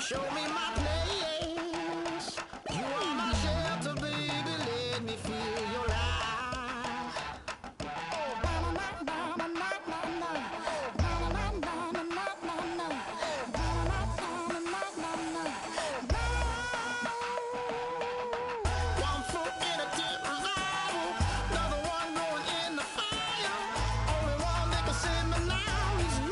Show me my place. You are my shelter, baby. Let me feel your light. One foot in a tent revival, another one going in the fire. Only one that can save me now is you.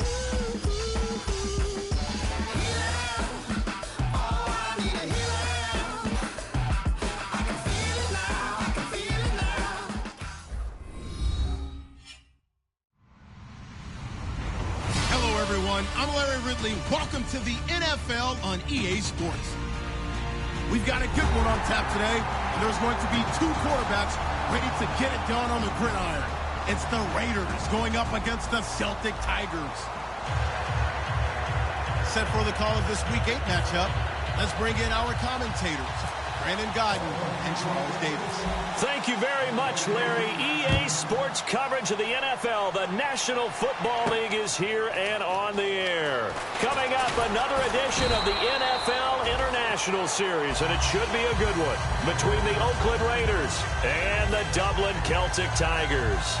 Hello, everyone. I'm Larry Ridley. Welcome to the NFL on EA Sports. We've got a good one on tap today, and there's going to be two quarterbacks ready to get it done on the gridiron. It's the Raiders going up against the Celtic Tigers. Set for the call of this Week 8 matchup, let's bring in our commentators, Brandon Godden and Charles Davis. Thank you very much, Larry. EA Sports coverage of the NFL. The National Football League is here and on the air. Coming up, another edition of the NFL International Series, and it should be a good one, between the Oakland Raiders and the Dublin Celtic Tigers.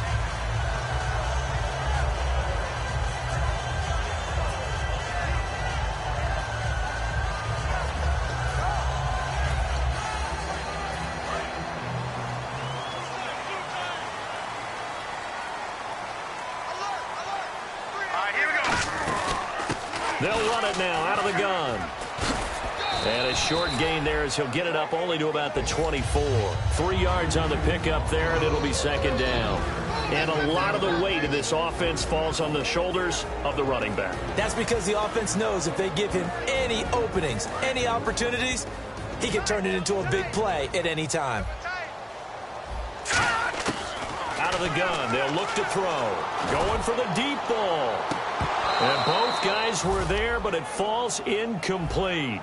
They'll run it now out of the gun. And a short gain there as he'll get it up only to about the 24. 3 yards on the pickup there, and it'll be second down. And a lot of the weight of this offense falls on the shoulders of the running back. That's because the offense knows if they give him any openings, any opportunities, he can turn it into a big play at any time. Out of the gun, they'll look to throw. Going for the deep ball. And both guys were there, but it falls incomplete.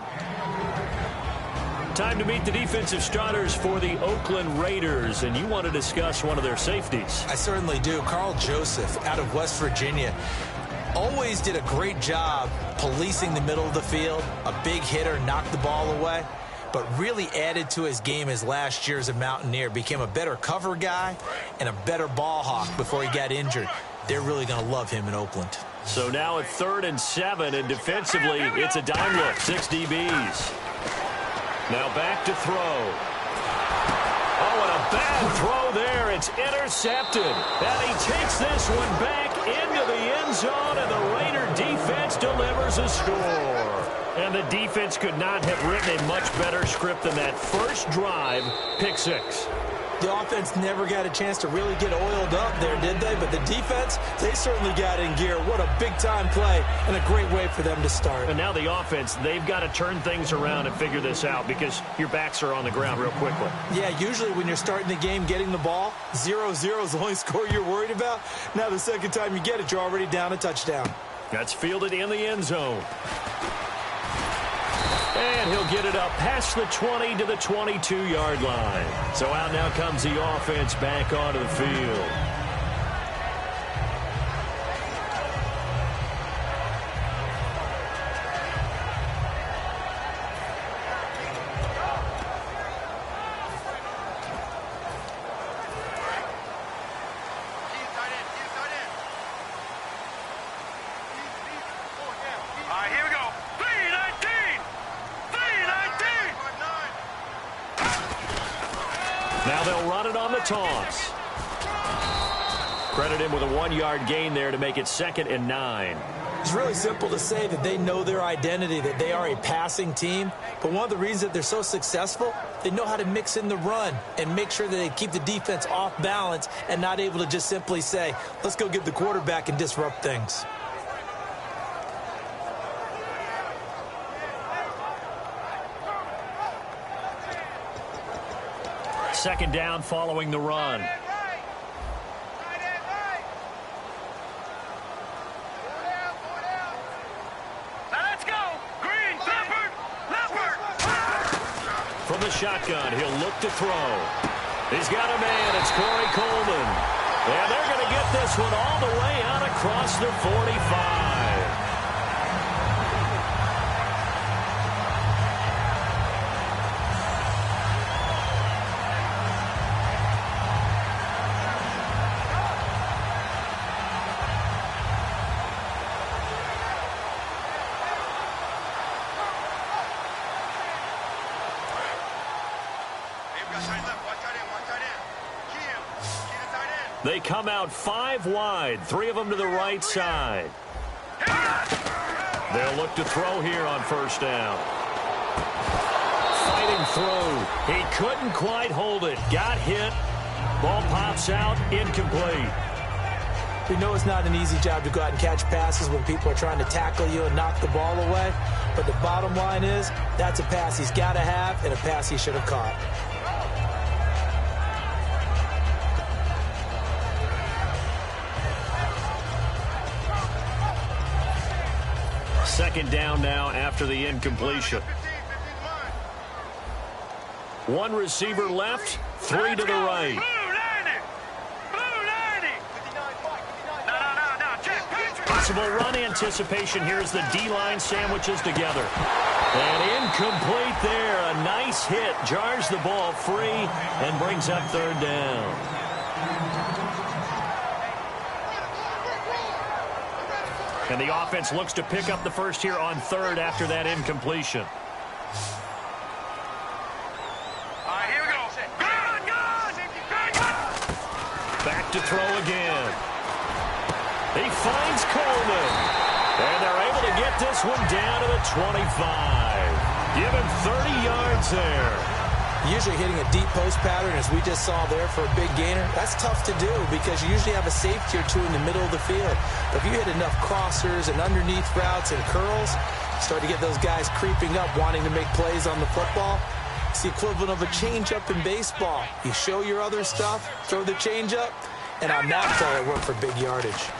Time to meet the defensive starters for the Oakland Raiders, and you want to discuss one of their safeties. I certainly do. Carl Joseph out of West Virginia always did a great job policing the middle of the field. A big hitter, knocked the ball away, but really added to his game as last year as a Mountaineer. Became a better cover guy and a better ball hawk before he got injured. They're really going to love him in Oakland. So now at 3rd and 7, and defensively, it's a dime look, 6 DBs. Now back to throw. Oh, and a bad throw there. It's intercepted. And he takes this one back into the end zone, and the Raider defense delivers a score. And the defense could not have written a much better script than that first drive, pick 6. The offense never got a chance to really get oiled up there, did they? But the defense, they certainly got in gear. What a big-time play and a great way for them to start. And now the offense, they've got to turn things around and figure this out because your backs are on the ground real quickly. Yeah, usually when you're starting the game getting the ball, 0-0 is the only score you're worried about. Now the second time you get it, you're already down a touchdown. That's fielded in the end zone. And he'll get it up past the 20 to the 22-yard line. So out now comes the offense back onto the field. Now they'll run it on the toss. Credit him with a 1-yard gain there to make it 2nd and 9. It's really simple to say that they know their identity, that they are a passing team. But one of the reasons that they're so successful, they know how to mix in the run and make sure that they keep the defense off balance and not able to just simply say, let's go get the quarterback and disrupt things. Second down following the run. Now let's go. Green, Leopard. From the shotgun, he'll look to throw. He's got a man. It's Corey Coleman. And they're going to get this one all the way out across the 45. They come out 5 wide, 3 of them to the right side. They'll look to throw here on first down. Fighting through. He couldn't quite hold it. Got hit. Ball pops out. Incomplete. We know it's not an easy job to go out and catch passes when people are trying to tackle you and knock the ball away. But the bottom line is, that's a pass he's got to have and a pass he should have caught. Second down now after the incompletion. 1 receiver left, 3 to the right. Possible run anticipation here as the D-line sandwiches together. And incomplete there. A nice hit. Jars the ball free and brings up third down. And the offense looks to pick up the first here on third after that incompletion. All right, here we go. Back to throw again. He finds Coleman. And they're able to get this one down to the 25. Give him 30 yards there. Usually hitting a deep post pattern, as we just saw there for a big gainer, that's tough to do because you usually have a safety or two in the middle of the field. But if you hit enough crossers and underneath routes and curls, start to get those guys creeping up, wanting to make plays on the football. It's the equivalent of a changeup in baseball. You show your other stuff, throw the changeup, and on that play, it worked for big yardage.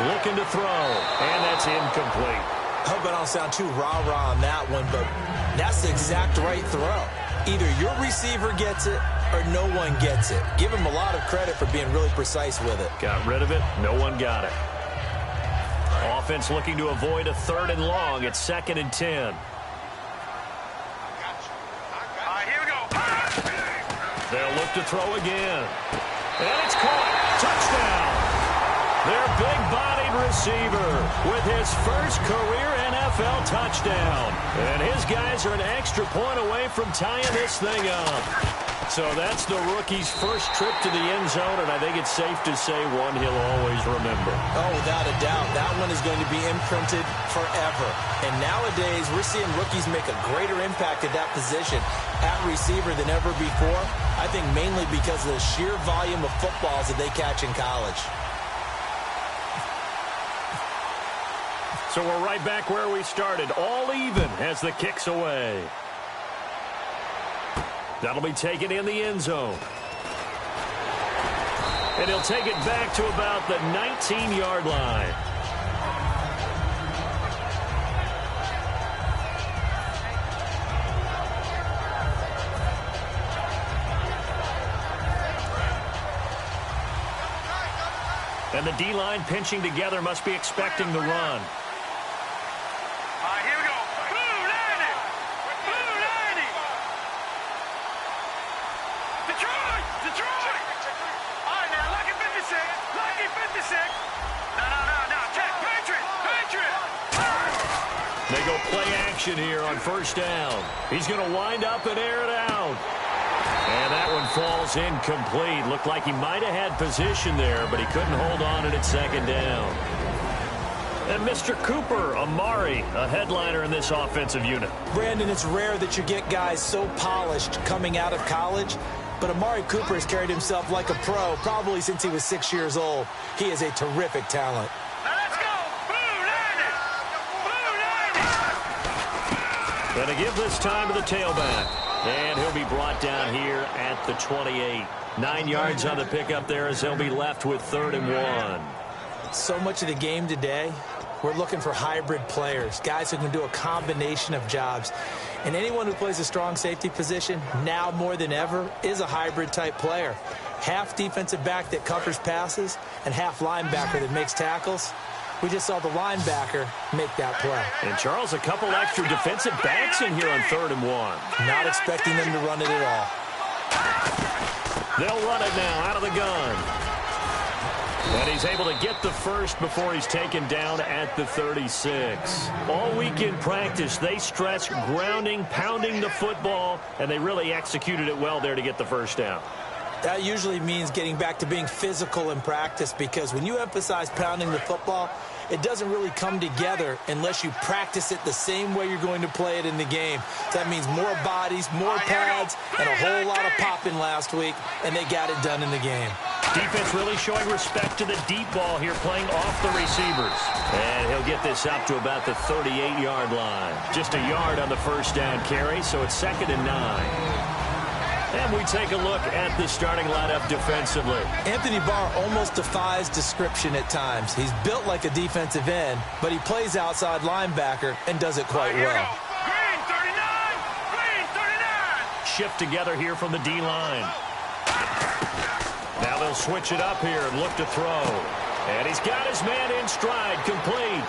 Looking to throw, and that's incomplete. I hope I don't sound too rah-rah on that one, but that's the exact right throw. Either your receiver gets it or no one gets it. Give him a lot of credit for being really precise with it. Got rid of it. No one got it. Offense looking to avoid a 3rd and long. It's 2nd and 10. All right, here we go. They'll look to throw again. And it's caught. Touchdown. Their big-bodied receiver with his first career NFL touchdown. And his guys are an extra point away from tying this thing up. So that's the rookie's first trip to the end zone, and I think it's safe to say one he'll always remember. Oh, without a doubt. That one is going to be imprinted forever. And nowadays, we're seeing rookies make a greater impact at that position at receiver than ever before. I think mainly because of the sheer volume of footballs that they catch in college. So we're right back where we started, all even as the kick's away. That'll be taken in the end zone. And he'll take it back to about the 19-yard line. And the D-line pinching together must be expecting the run. They go play action here on first down. He's going to wind up and air it out. And that one falls incomplete. Looked like he might have had position there, but he couldn't hold on it at 2nd down. And Mr. Cooper, Amari, a headliner in this offensive unit. Brandon, it's rare that you get guys so polished coming out of college, but Amari Cooper has carried himself like a pro probably since he was 6 years old. He is a terrific talent. Going to give this time to the tailback. And he'll be brought down here at the 28. 9 yards on the pickup there as he'll be left with 3rd and 1. So much of the game today, we're looking for hybrid players, guys who can do a combination of jobs. And anyone who plays a strong safety position, now more than ever, is a hybrid type player. Half defensive back that covers passes and half linebacker that makes tackles. We just saw the linebacker make that play. And Charles, a couple extra defensive backs in here on 3rd and 1. Not expecting them to run it at all. They'll run it now out of the gun. And he's able to get the first before he's taken down at the 36. All week in practice, they stressed grounding, pounding the football, and they really executed it well there to get the first down. That usually means getting back to being physical in practice, because when you emphasize pounding the football, it doesn't really come together unless you practice it the same way you're going to play it in the game. So that means more bodies, more pads, and a whole lot of popping last week, and they got it done in the game. Defense really showing respect to the deep ball here, playing off the receivers. And he'll get this up to about the 38-yard line. Just a yard on the first down carry, so it's 2nd and 9. And we take a look at the starting lineup defensively. Anthony Barr almost defies description at times. He's built like a defensive end, but he plays outside linebacker and does it quite well. Green 39! Green 39! Shift together here from the D-line. Now they'll switch it up here and look to throw. And he's got his man in stride, complete.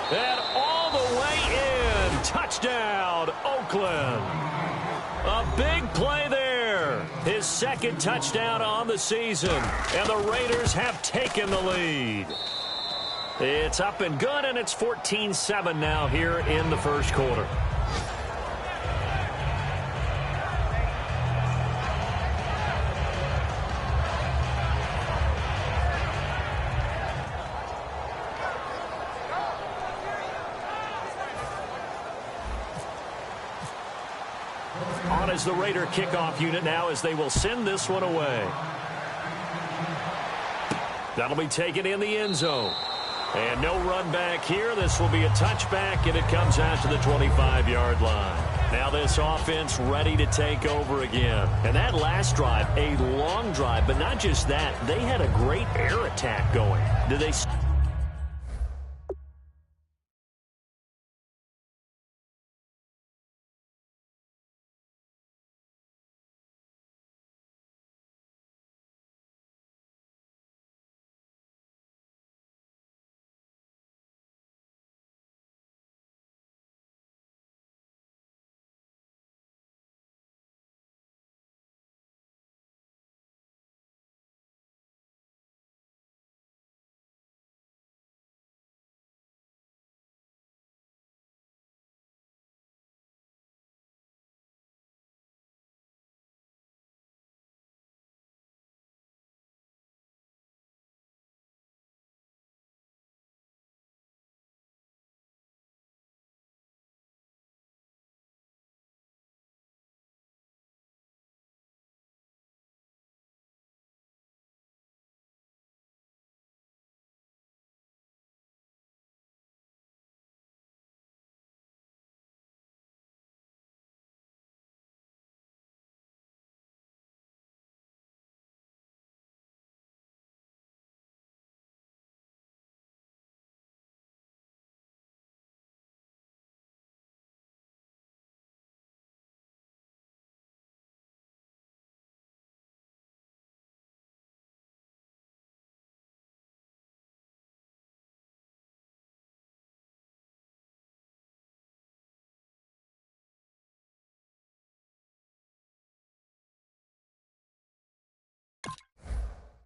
And all the way in. Touchdown, Oakland. A big play there. His 2nd touchdown on the season. And the Raiders have taken the lead. It's up and good, and it's 14-7 now here in the first quarter. On is the Raider kickoff unit now, as they will send this one away. That'll be taken in the end zone. And no run back here. This will be a touchback, and it comes out to the 25-yard line. Now this offense ready to take over again. And that last drive, a long drive, but not just that. They had a great air attack going. Did they...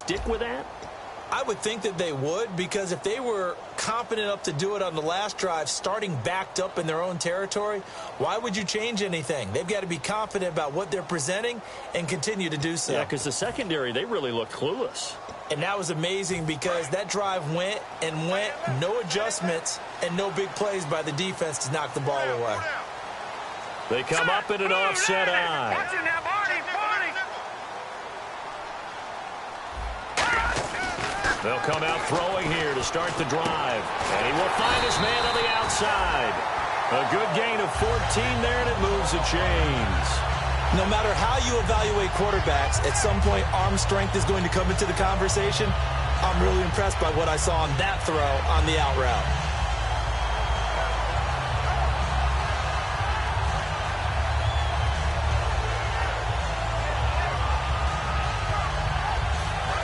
stick with that? I would think that they would, because if they were confident enough to do it on the last drive, starting backed up in their own territory, why would you change anything? They've got to be confident about what they're presenting and continue to do so. Yeah, because the secondary, they really look clueless. And that was amazing, because that drive went and went, no adjustments, and no big plays by the defense to knock the ball away. They come up in an offset eye. Watch it now, Barney! They'll come out throwing here to start the drive. And he will find his man on the outside. A good gain of 14 there, and it moves the chains. No matter how you evaluate quarterbacks, at some point arm strength is going to come into the conversation. I'm really impressed by what I saw on that throw on the out route.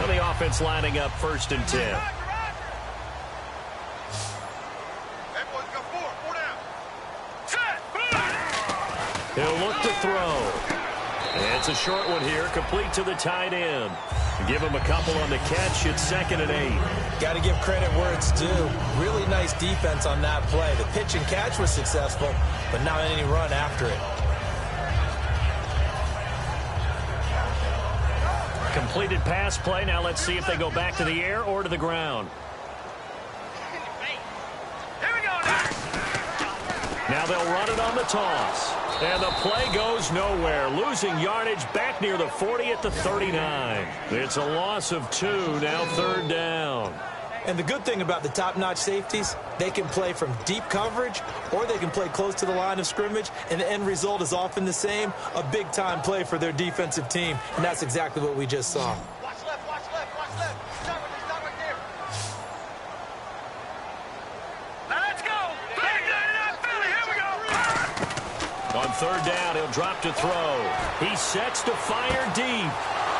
The offense lining up 1st and 10. He'll look to throw. And it's a short one here, complete to the tight end. Give him a couple on the catch. It's 2nd and 8. Got to give credit where it's due. Really nice defense on that play. The pitch and catch was successful, but not any run after it. completed pass play. Now let's see if they go back to the air or to the ground. Here we go now. Now they'll run it on the toss. And the play goes nowhere. Losing yardage back near the 40 at the 39. It's a loss of 2, now 3rd down. And the good thing about the top-notch safeties, they can play from deep coverage or they can play close to the line of scrimmage, and the end result is often the same, a big-time play for their defensive team. And that's exactly what we just saw. Watch left, watch left, watch left. Start right there. Now let's go. Play good, Philly. Here we go. On 3rd down, he'll drop to throw. He sets to fire deep.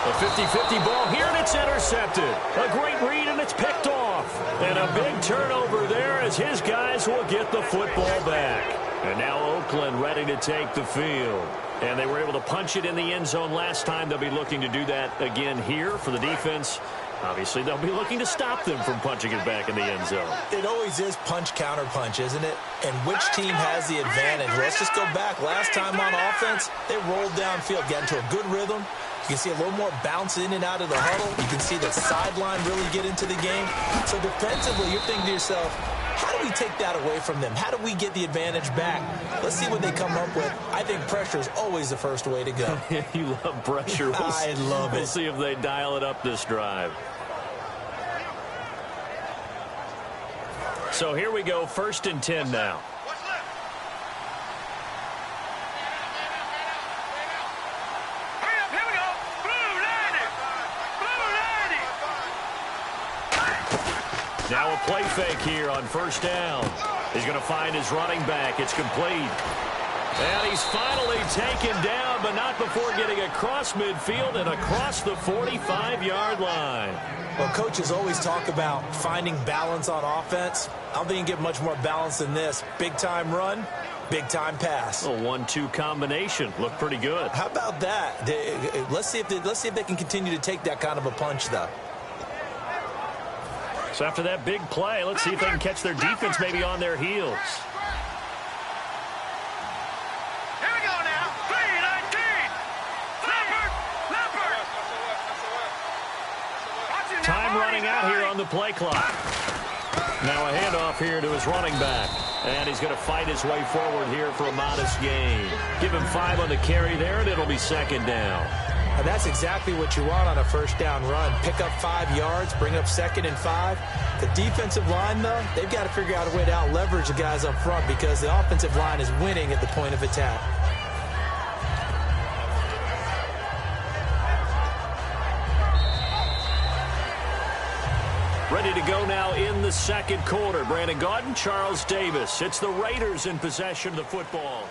A 50-50 ball here, and it's intercepted. A great read, and it's picked off. And a big turnover there as his guys will get the football back. And now Oakland ready to take the field. And they were able to punch it in the end zone last time. They'll be looking to do that again here for the defense. Obviously, they'll be looking to stop them from punching it back in the end zone. It always is punch, counter punch, isn't it? And which team has the advantage? Let's just go back. Last time on offense, they rolled downfield, got into a good rhythm. You can see a little more bounce in and out of the huddle. You can see the sideline really get into the game. So defensively, you're thinking to yourself, how do we take that away from them? How do we get the advantage back? Let's see what they come up with. I think pressure is always the first way to go. You love pressure. I love it. We'll see if they dial it up this drive. So here we go, 1st and 10 now. Watch left. Hurry up, here we go. Blue 90. Blue 90. Now a play fake here on 1st down. He's going to find his running back. It's complete. And he's finally taken down, but not before getting across midfield and across the 45-yard line. Well, coaches always talk about finding balance on offense. I don't think you can get much more balance than this. Big-time run, big-time pass. A 1-2 combination. Looked pretty good. How about that? Let's see if they can continue to take that kind of a punch, though. So after that big play, let's see if they can catch their defense maybe on their heels. Here we go now. 3-19. Leopard. Time running out here on the play clock. Now a handoff here to his running back. And he's going to fight his way forward here for a modest gain. Give him 5 on the carry there, and it'll be 2nd down. And that's exactly what you want on a 1st down run. Pick up 5 yards, bring up 2nd and 5. The defensive line, though, they've got to figure out a way to out-leverage the guys up front because the offensive line is winning at the point of attack. Ready to go now in the 2nd quarter. Brandon Gaudin, Charles Davis. It's the Raiders in possession of the football.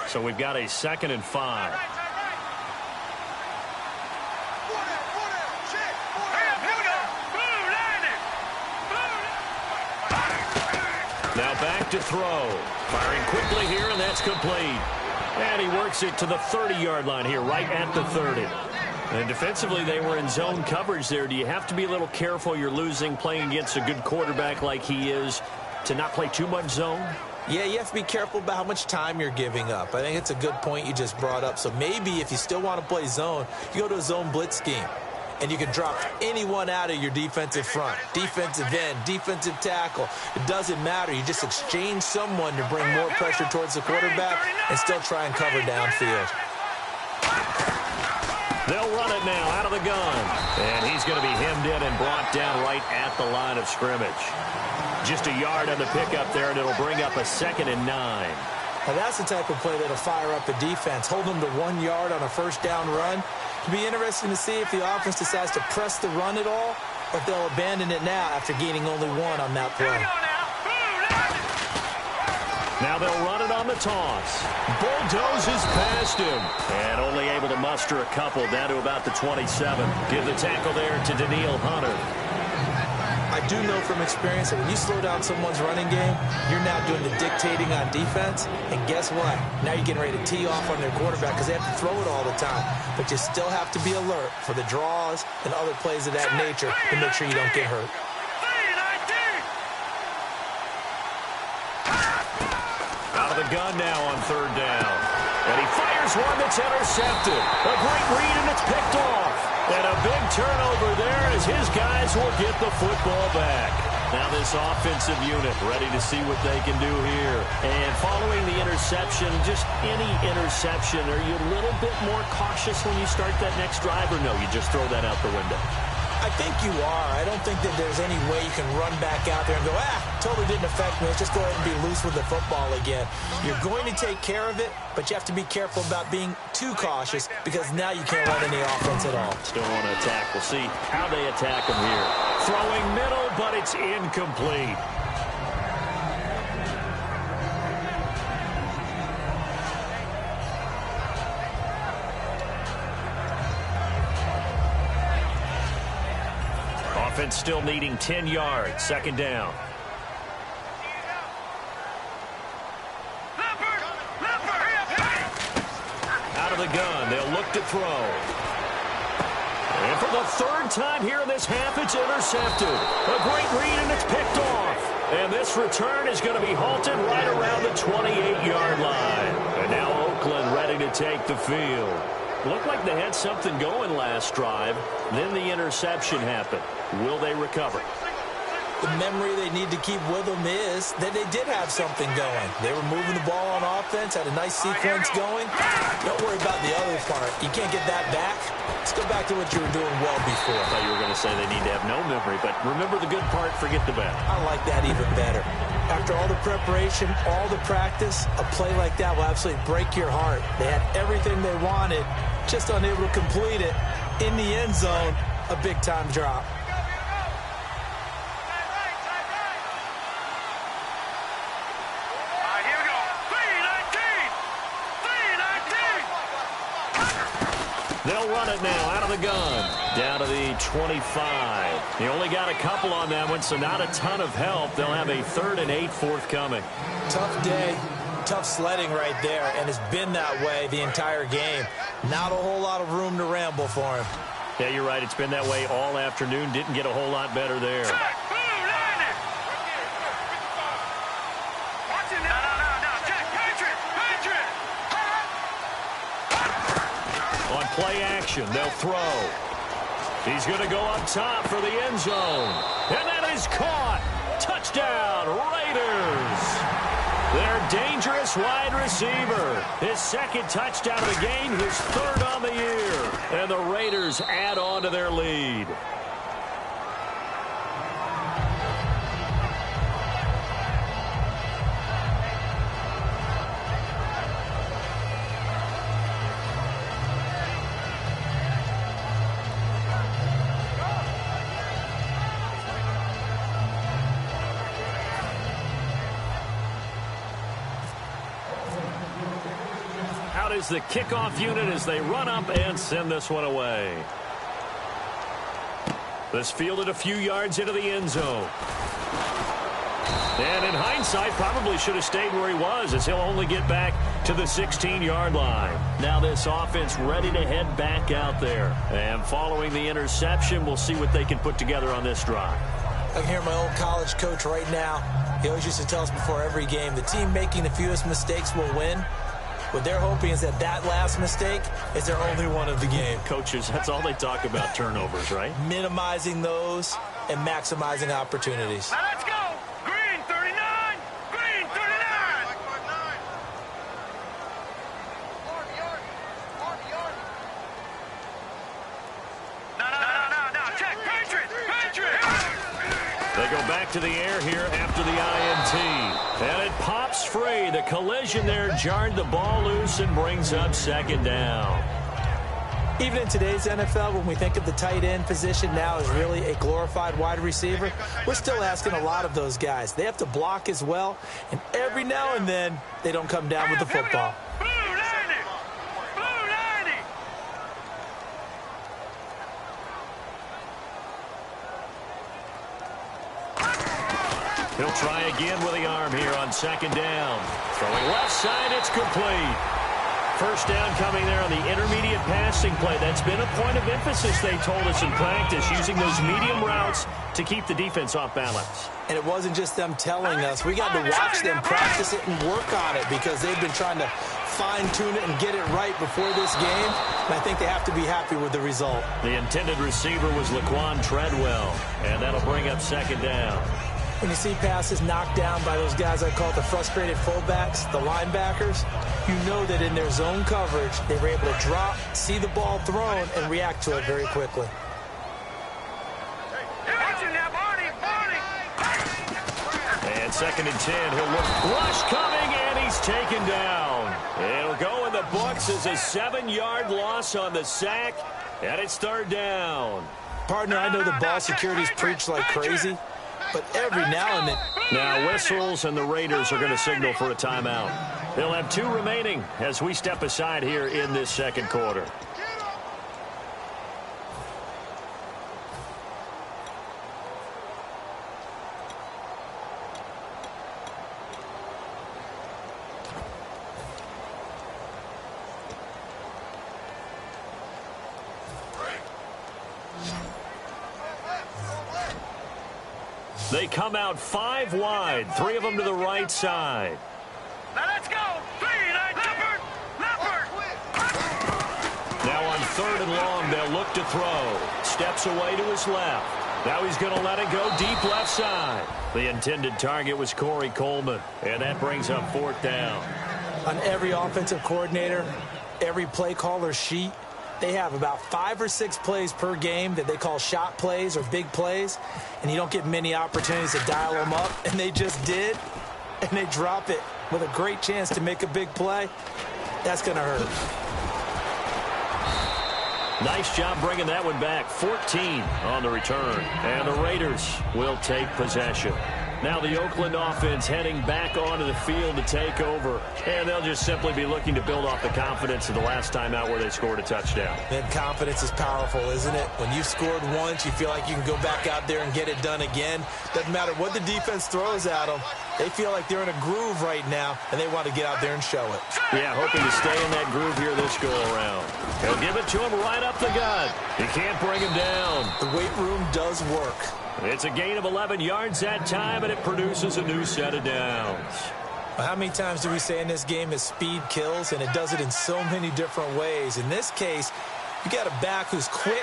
So we've got a 2nd and 5. Now back to throw. Firing quickly here, and that's complete. And he works it to the 30-yard line here, right at the 30. And defensively, they were in zone coverage there. Do you have to be a little careful? You're losing, playing against a good quarterback like he is, to not play too much zone? Yeah, you have to be careful about how much time you're giving up. I think it's a good point you just brought up. So maybe if you still want to play zone, you go to a zone blitz scheme. And you can drop anyone out of your defensive front. Defensive end, defensive tackle. It doesn't matter. You just exchange someone to bring more pressure towards the quarterback and still try and cover downfield. They'll run it now out of the gun. And he's going to be hemmed in and brought down right at the line of scrimmage. Just a yard on the pickup there, and it'll bring up a 2nd and 9. Now that's the type of play that'll fire up the defense. Hold them to 1 yard on a 1st down run. It'll be interesting to see if the offense decides to press the run at all or if they'll abandon it now after gaining only 1 on that play. Now they'll run it on the toss. Bulldozes past him. And only able to muster a couple down to about the 27. Give the tackle there to Daniil Hunter. I do know from experience that when you slow down someone's running game, you're now doing the dictating on defense. And guess what? Now you're getting ready to tee off on their quarterback because they have to throw it all the time. But you still have to be alert for the draws and other plays of that nature to make sure you don't get hurt. Out of Out of the gun now on third down. And he fires one that's intercepted. A great read, and it's picked off. And a big turnover there as his guys will get the football back. Now this offensive unit ready to see what they can do here. And following the interception, just any interception, are you a little bit more cautious when you start that next drive, or no, you just throw that out the window? I think you are. I don't think that there's any way you can run back out there and go, totally didn't affect me. Let's just go ahead and be loose with the football again. You're going to take care of it, but you have to be careful about being too cautious because now you can't run any offense at all. Still want to attack. We'll see how they attack him here. Throwing middle, but it's incomplete. Offense still needing 10 yards. Second down. Out of the gun. They'll look to throw. And for the third time here in this half, it's intercepted. A great read, and it's picked off. And this return is going to be halted right around the 28-yard line. And now Oakland ready to take the field. Looked like they had something going last drive. Then the interception happened. Will they recover? The memory they need to keep with them is that they did have something going. They were moving the ball on offense, had a nice sequence going. Don't worry about the other part. You can't get that back. Let's go back to what you were doing well before. I thought you were going to say they need to have no memory, but remember the good part, forget the bad. I like that even better. After all the preparation, all the practice, a play like that will absolutely break your heart. They had everything they wanted, just unable to complete it. In the end zone, a big-time drop. They'll run it now out of the gun. Down to the 25. They only got a couple on that one, so not a ton of help. They'll have a 3rd and 8 forthcoming. Tough day, tough sledding right there, and it's been that way the entire game. Not a whole lot of room to ramble for him. Yeah, you're right. It's been that way all afternoon. Didn't get a whole lot better there. Play action. They'll throw. He's going to go up top for the end zone. And that is caught. Touchdown, Raiders. Their dangerous wide receiver. His 2nd touchdown of the game, his 3rd on the year. And the Raiders add on to their lead. Is the kickoff unit as they run up and send this one away. This fielded a few yards into the end zone. And in hindsight, probably should have stayed where he was, as he'll only get back to the 16-yard line. Now this offense ready to head back out there. And following the interception, we'll see what they can put together on this drive. I can hear my old college coach right now. He always used to tell us before every game, the team making the fewest mistakes will win. What they're hoping is that last mistake is their only one of the game. Coaches, that's all they talk about, turnovers, right? Minimizing those and maximizing opportunities. Now let's go. Green 39. Green 39. No. Check. Patriot. They go back to the air here after the INT. And it pops free. The collision there jarred the ball loose and brings up 2nd down. Even in today's NFL, when we think of the tight end position now as really a glorified wide receiver, we're still asking a lot of those guys. They have to block as well, and every now and then, they don't come down with the football. He'll try again with the arm here on 2nd down. Throwing left side, it's complete. First down coming there on the intermediate passing play. That's been a point of emphasis, they told us in practice, using those medium routes to keep the defense off balance. And it wasn't just them telling us. We got to watch them practice it and work on it because they've been trying to fine-tune it and get it right before this game. And I think they have to be happy with the result. The intended receiver was Laquan Treadwell, and that'll bring up second down. When you see passes knocked down by those guys I call the frustrated fullbacks, the linebackers, you know that in their zone coverage, they were able to drop, see the ball thrown, and react to it very quickly. And second and 10, he'll look. Rush coming, and he's taken down. It'll go in the books as a 7-yard loss on the sack, and it's third down. Partner, I know the ball security's preached like crazy, but every now and then. Now whistles, and the Raiders are going to signal for a timeout. They'll have 2 remaining as we step aside here in this second quarter. They come out 5 wide, 3 of them to the right side. Now let's go. Now on third and long, they'll look to throw. Steps away to his left. Now he's going to let it go deep left side. The intended target was Corey Coleman, and that brings up fourth down. On every offensive coordinator, every play caller sheet, they have about 5 or 6 plays per game that they call shot plays or big plays, and you don't get many opportunities to dial them up, and they just did, and they drop it with a great chance to make a big play. That's going to hurt. Nice job bringing that one back. 14 on the return, and the Raiders will take possession. Now the Oakland offense heading back onto the field to take over, and they'll just simply be looking to build off the confidence of the last time out where they scored a touchdown. And confidence is powerful, isn't it? When you've scored once, you feel like you can go back out there and get it done again. Doesn't matter what the defense throws at them. They feel like they're in a groove right now, and they want to get out there and show it. Yeah, hoping to stay in that groove here this go-around. He'll give it to him right up the gut. You can't bring him down. The weight room does work. It's a gain of 11 yards that time, and it produces a new set of downs. Well, how many times do we say in this game that speed kills, and it does it in so many different ways? In this case, you got a back who's quick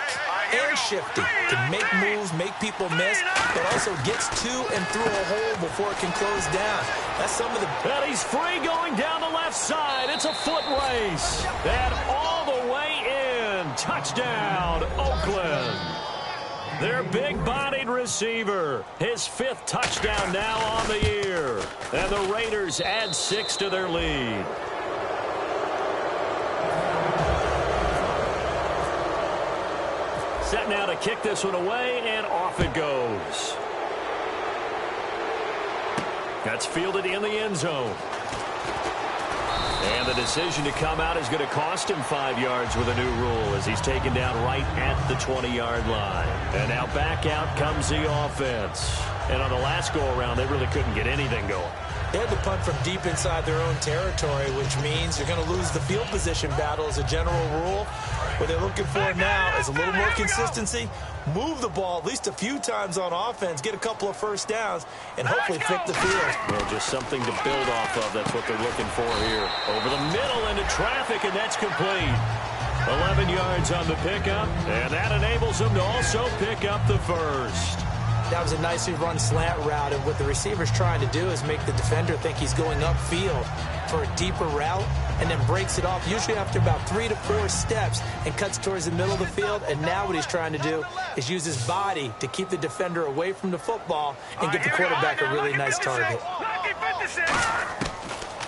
and shifty, can make moves, make people miss, but also gets to and through a hole before it can close down. That's some of the... And he's free going down the left side. It's a foot race. And all the way in. Touchdown, Oakland. Their big-bodied receiver, his 5th touchdown now on the year. And the Raiders add 6 to their lead. Set now to kick this one away, and off it goes. That's fielded in the end zone. And the decision to come out is going to cost him 5 yards with a new rule as he's taken down right at the 20-yard line. And now back out comes the offense. And on the last go-around, they really couldn't get anything going. They had to punt from deep inside their own territory, which means you're going to lose the field position battle as a general rule. What they're looking for now is a little more consistency, move the ball at least a few times on offense, get a couple of first downs, and hopefully fit the field. Well, just something to build off of. That's what they're looking for here. Over the middle into traffic, and that's complete. 11 yards on the pickup, and that enables them to also pick up the first. That was a nicely run slant route, and what the receiver's trying to do is make the defender think he's going upfield for a deeper route, and then breaks it off, usually after about 3 to 4 steps, and cuts towards the middle of the field. And now what he's trying to do is use his body to keep the defender away from the football and get the quarterback a really nice target.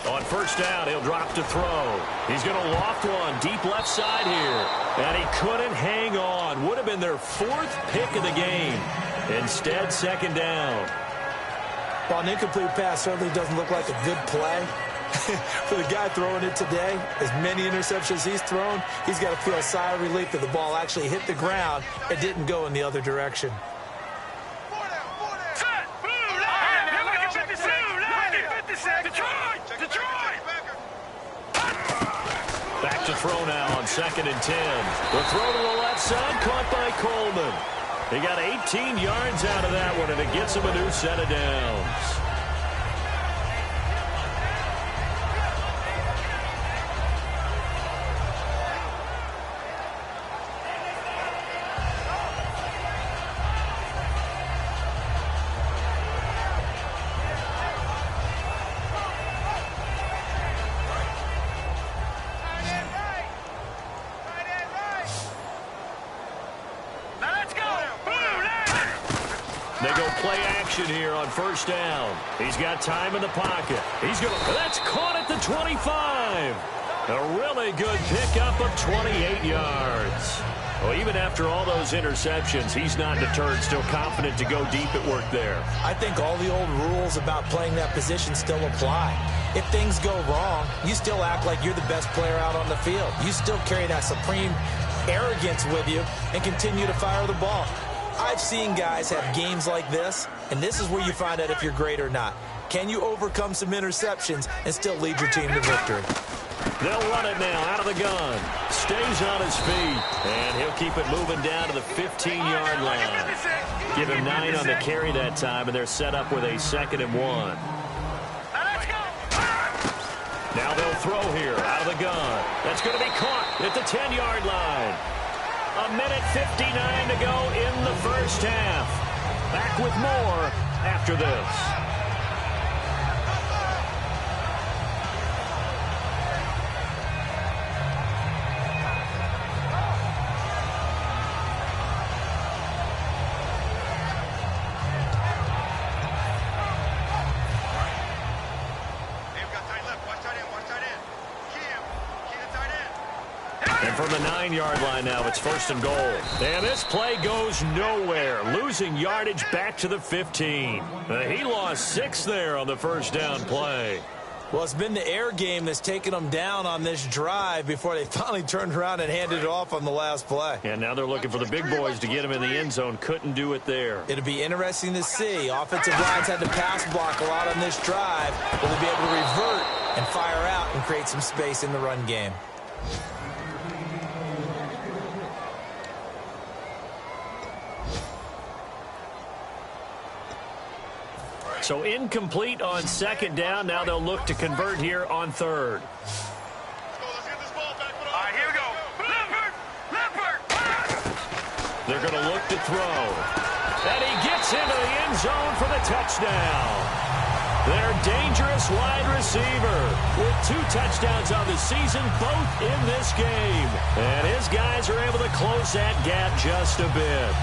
On first down, he'll drop to throw. He's going to loft one deep left side here. And he couldn't hang on. Would have been their 4th pick of the game. Instead, second down. Well, an incomplete pass certainly doesn't look like a good play. For the guy throwing it today, as many interceptions he's thrown, he's got to feel a sigh of relief that the ball actually hit the ground and didn't go in the other direction. throw now on 2nd and 10. The throw to the left side, caught by Coleman. He got 18 yards out of that one, and it gets him a new set of downs. They go play action here on 1st down. He's got time in the pocket. That's caught at the 25. A really good pickup of 28 yards. Well, even after all those interceptions, he's not deterred, still confident to go deep at work there. I think all the old rules about playing that position still apply. If things go wrong, you still act like you're the best player out on the field. You still carry that supreme arrogance with you and continue to fire the ball. I've seen guys have games like this, and this is where you find out if you're great or not. Can you overcome some interceptions and still lead your team to victory? They'll run it now out of the gun. Stays on his feet, and he'll keep it moving down to the 15-yard line. Give him 9 on the carry that time, and they're set up with a 2nd and 1. Now they'll throw here out of the gun. That's going to be caught at the 10-yard line. A minute 59 to go in the 1st half. Back with more after this. And from the 9-yard line now, it's 1st and goal. And this play goes nowhere. Losing yardage back to the 15. He lost 6 there on the 1st down play. Well, it's been the air game that's taken them down on this drive before they finally turned around and handed it off on the last play. And now they're looking for the big boys to get him in the end zone. Couldn't do it there. It'll be interesting to see. Offensive lines had to pass block a lot on this drive. Will they be able to revert and fire out and create some space in the run game? So incomplete on 2nd down. Now they'll look to convert here on 3rd. Let's get this ball back. All right, here we go. Leopard! They're going to look to throw. And he gets into the end zone for the touchdown. Their dangerous wide receiver with 2 touchdowns on the season, both in this game. And his guys are able to close that gap just a bit.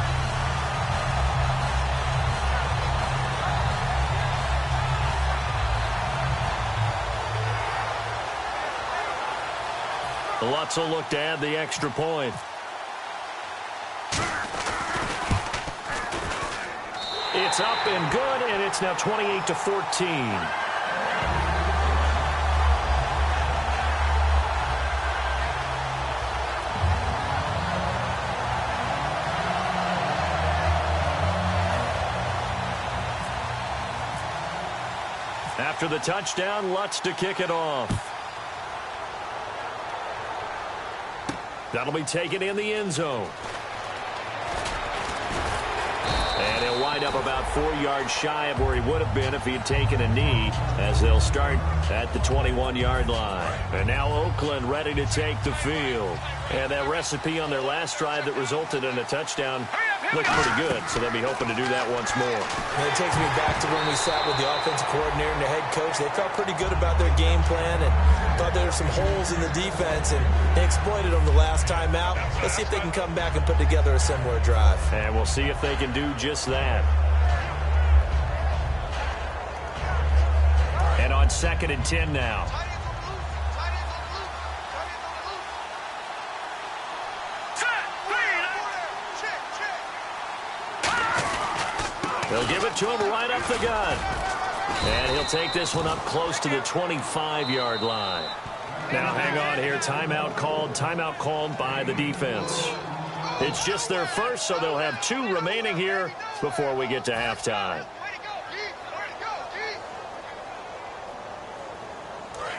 Lutz will look to add the extra point. It's up and good, and it's now 28-14. After the touchdown, Lutz to kick it off. That'll be taken in the end zone. And he'll wind up about 4 yards shy of where he would have been if he had taken a knee, as they'll start at the 21-yard line. And now Oakland ready to take the field. And that recipe on their last drive that resulted in a touchdown looked pretty good, so they'll be hoping to do that once more. And it takes me back to when we sat with the offensive coordinator and the head coach. They felt pretty good about their game plan and thought there were some holes in the defense, and they exploited them the last time out. Let's see if they can come back and put together a similar drive. And we'll see if they can do just that. And on 2nd and 10 now. They'll give it to him right up the gut. And he'll take this one up close to the 25-yard line. Now hang on here. Timeout called by the defense. It's just their first, so they'll have 2 remaining here before we get to halftime.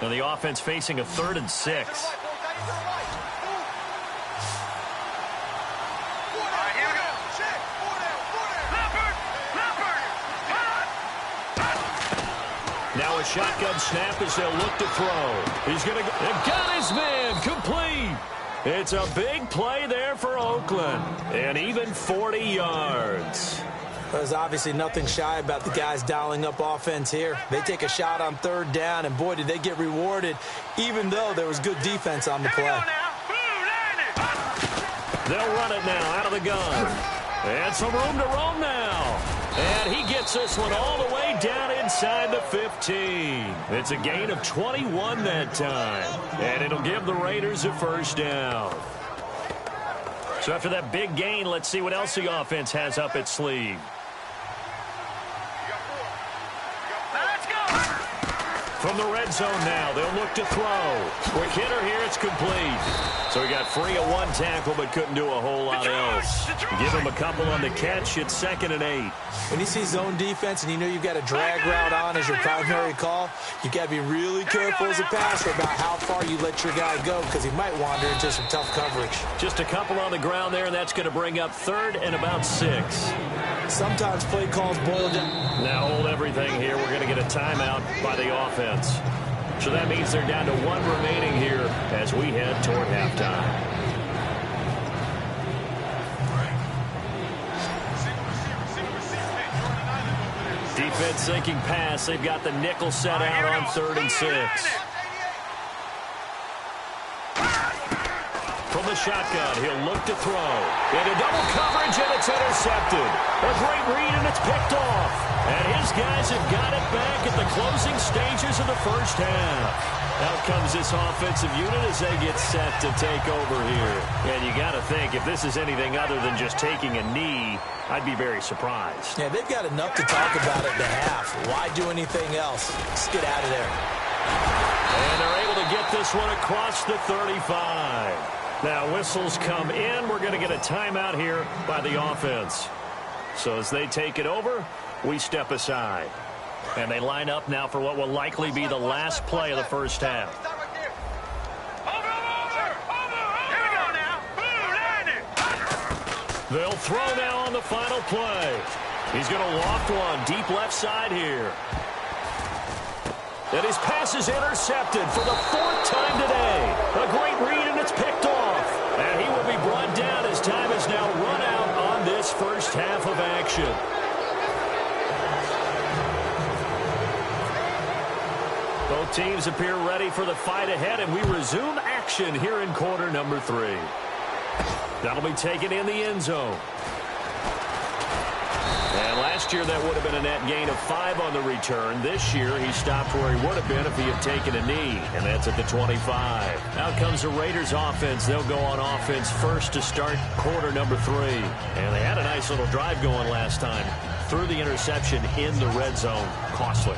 And the offense facing a 3rd and 6. Now a shotgun snap as they'll look to throw. He's going to go. And got his man complete. It's a big play there for Oakland. And even 40 yards. There's obviously nothing shy about the guys dialing up offense here. They take a shot on third down, and boy, did they get rewarded, even though there was good defense on the play. They'll run it now out of the gun. And some room to roam now. And he gets this one all the way down inside the 15. It's a gain of 21 that time. And it'll give the Raiders a first down. So after that big gain, let's see what else the offense has up its sleeve. From the red zone now, they'll look to throw. Quick hitter here, it's complete. So he got free of one tackle, but couldn't do a whole lot else. Give him a couple on the catch. It's 2nd and 8. When you see zone defense and you know you've got a drag route on as your primary call, you've got to be really careful as a passer about how far you let your guy go because he might wander into some tough coverage. Just a couple on the ground there, and that's going to bring up 3rd and about 6. Sometimes play calls boil down. Now hold everything here. We're going to get a timeout by the offense. So that means they're down to 1 remaining here as we head toward halftime. Defense sinking pass. They've got the nickel set out on 3rd and 6. From the shotgun, he'll look to throw. Into double coverage, and it's intercepted. A great read, and it's picked off. And his guys have got it back at the closing stages of the first half. Out comes this offensive unit as they get set to take over here. And you got to think, if this is anything other than just taking a knee, I'd be very surprised. Yeah, they've got enough to talk about at the half. Why do anything else? Just get out of there. And they're able to get this one across the 35. Now, whistles come in. We're going to get a timeout here by the offense. So as they take it over, we step aside. And they line up now for what will likely be the last play of the first half. They'll throw now on the final play. He's going to loft one deep left side here. And his pass is intercepted for the 4th time today. A great read, and it's picked off. And he will be brought down as time is now run out on this first half of action. Both teams appear ready for the fight ahead, and we resume action here in quarter number 3. That'll be taken in the end zone. And last year, that would have been a net gain of 5 on the return. This year, he stopped where he would have been if he had taken a knee, and that's at the 25. Out comes the Raiders offense. They'll go on offense first to start quarter number 3. And they had a nice little drive going last time. Threw the interception in the red zone. Costly.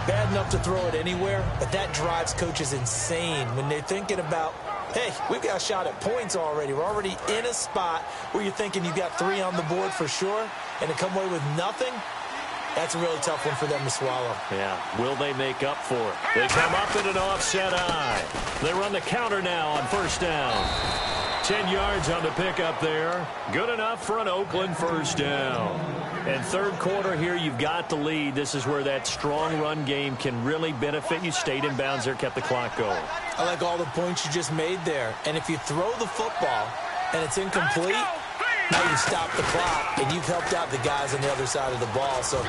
Bad enough to throw it anywhere, but that drives coaches insane when they're thinking about, hey, we've got a shot at points already. We're already in a spot where you're thinking you've got 3 on the board for sure, and to come away with nothing, that's a really tough one for them to swallow. Yeah, will they make up for it? They come up in an offset eye. They run the counter now on first down. 10 yards on the pickup there. Good enough for an Oakland first down. And third quarter here, you've got the lead. This is where that strong run game can really benefit you. Stayed in bounds there, kept the clock going. I like all the points you just made there. And if you throw the football and it's incomplete, now you stop the clock, and you've helped out the guys on the other side of the ball. So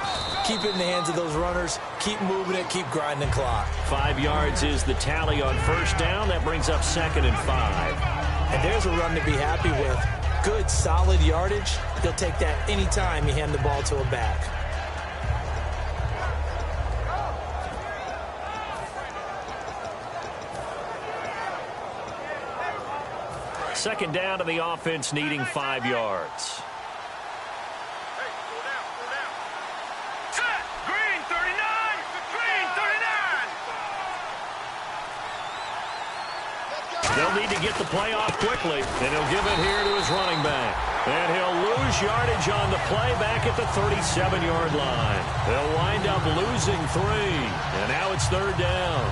keep it in the hands of those runners. Keep moving it. Keep grinding clock. 5 yards is the tally on first down. That brings up 2nd and 5. And there's a run to be happy with. Good, solid yardage. You'll take that anytime you hand the ball to a back. Second down to the offense, needing 5 yards. Green 39! Green 39! They'll need to get the play off quickly, and he'll give it here to his running back. And he'll lose yardage on the play back at the 37-yard line. They'll wind up losing 3, and now it's 3rd down.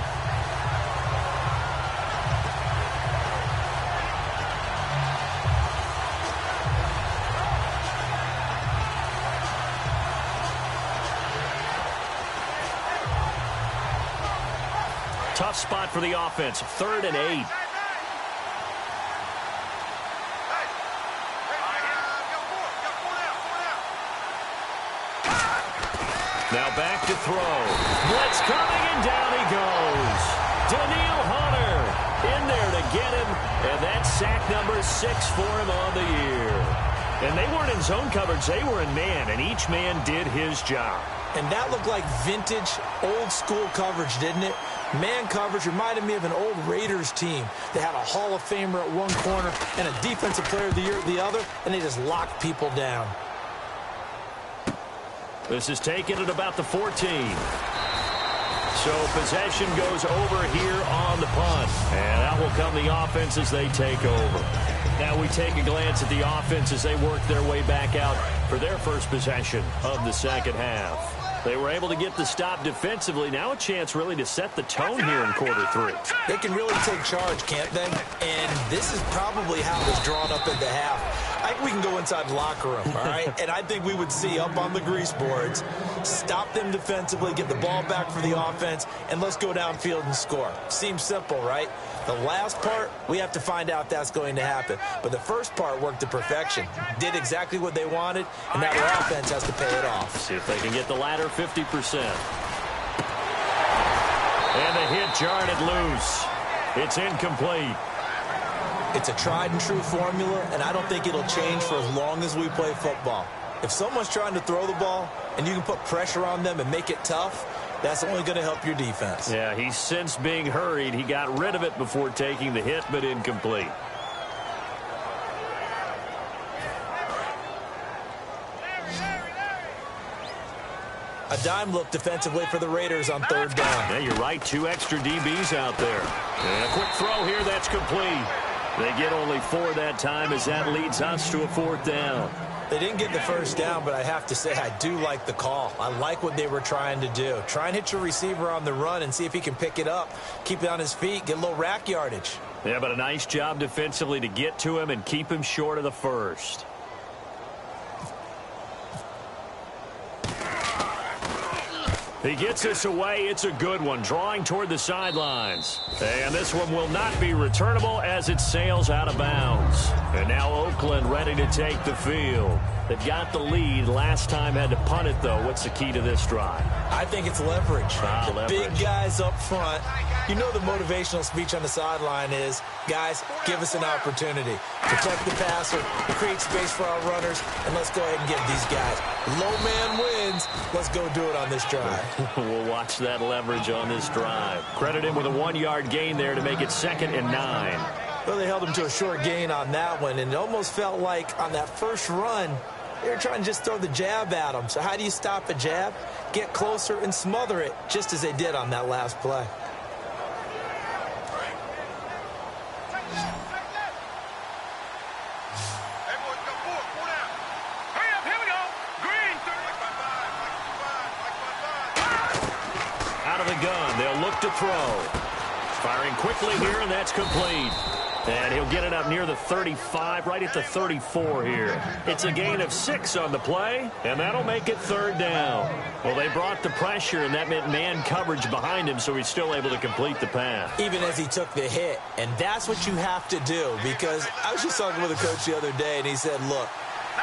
Tough spot for the offense. 3rd and 8. Now back to throw. Blitz coming, and down he goes. Daniil Hunter in there to get him, and that's sack number 6 for him on the year. And they weren't in zone coverage. They were in man, and each man did his job. And that looked like vintage, old-school coverage, didn't it? Man coverage reminded me of an old Raiders team. They had a Hall of Famer at one corner and a Defensive Player of the Year at the other, and they just locked people down. This is taken at about the 14. So possession goes over here on the punt. And out will come the offense as they take over. Now we take a glance at the offense as they work their way back out for their first possession of the second half. They were able to get the stop defensively. Now a chance really to set the tone here in quarter 3. They can really take charge, can't they? And this is probably how it was drawn up at the half. I think we can go inside the locker room, all right? And I think we would see up on the grease boards, stop them defensively, get the ball back for the offense, and let's go downfield and score. Seems simple, right? The last part, we have to find out if that's going to happen. But the first part worked to perfection. Did exactly what they wanted, and now their offense has to pay it off. See if they can get the latter 50%. And the hit jarred it loose. It's incomplete. It's a tried-and-true formula, and I don't think it'll change for as long as we play football. If someone's trying to throw the ball, and you can put pressure on them and make it tough, that's only going to help your defense. Yeah, he's since being hurried. He got rid of it before taking the hit, but incomplete. A dime look defensively for the Raiders on 3rd down. Yeah, you're right. 2 extra DBs out there. And a quick throw here. That's complete. They get only 4 that time as that leads us to a 4th down. They didn't get the first down, but I have to say I do like the call. I like what they were trying to do. Try and hit your receiver on the run and see if he can pick it up, keep it on his feet, get a little rack yardage. Yeah, but a nice job defensively to get to him and keep him short of the first. He gets this away. It's a good one, drawing toward the sidelines. And this one will not be returnable as it sails out of bounds. And now Oakland ready to take the field. They've got the lead. Last time had to punt it, though. What's the key to this drive? I think it's leverage. The Leverage. big guys up front. You know the motivational speech on the sideline is, guys, give us an opportunity. Protect the passer, create space for our runners, and let's go ahead and give these guys. Low man wins. Let's go do it on this drive. We'll watch that leverage on this drive. Credit him with a 1-yard gain there to make it 2nd and 9. Well, they held him to a short gain on that one, and it almost felt like on that first run, they were trying to just throw the jab at him. So how do you stop a jab? Get closer and smother it, just as they did on that last play. Out of the gun, they'll look to throw. Firing quickly here, and that's complete. And he'll get it up near the 35, right at the 34 here. It's a gain of 6 on the play, and that'll make it 3rd down. Well, they brought the pressure, and that meant man coverage behind him, so he's still able to complete the pass. Even as he took the hit, and that's what you have to do, because I was just talking with a coach the other day, and he said, look,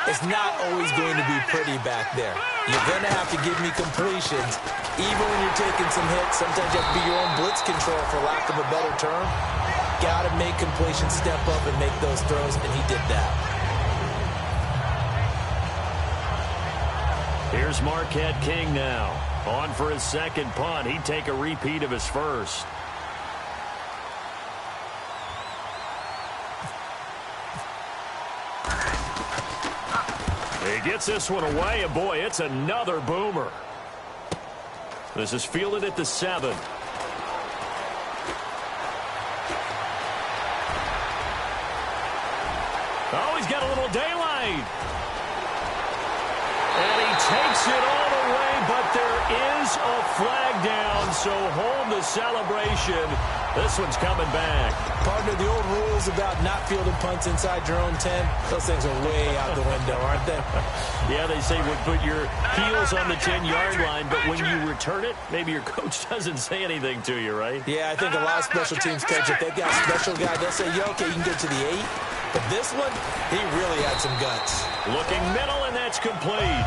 it's not always going to be pretty back there. You're going to have to give me completions. Even when you're taking some hits, sometimes you have to be your own blitz control, for lack of a better term. Got to make completions, step up and make those throws, and he did that. Here's Marquette King now. On for his 2nd punt. He'd take a repeat of his first. He gets this one away, and boy, it's another boomer. This is fielded at the 7. Oh, he's got a little daylight. And he takes it all the away, but there is a flag down, so hold the celebration. This one's coming back. Partner, the old rules about not fielding punts inside your own 10, those things are way out the window, aren't they? Yeah, they say put your heels on the 10-yard line, but when you return it, maybe your coach doesn't say anything to you, right? Yeah, I think a lot of special teams coaches, if they've got a special guy, they'll say, yeah, okay, you can get to the 8. But this one, he really had some guts. Looking middle, and that's complete.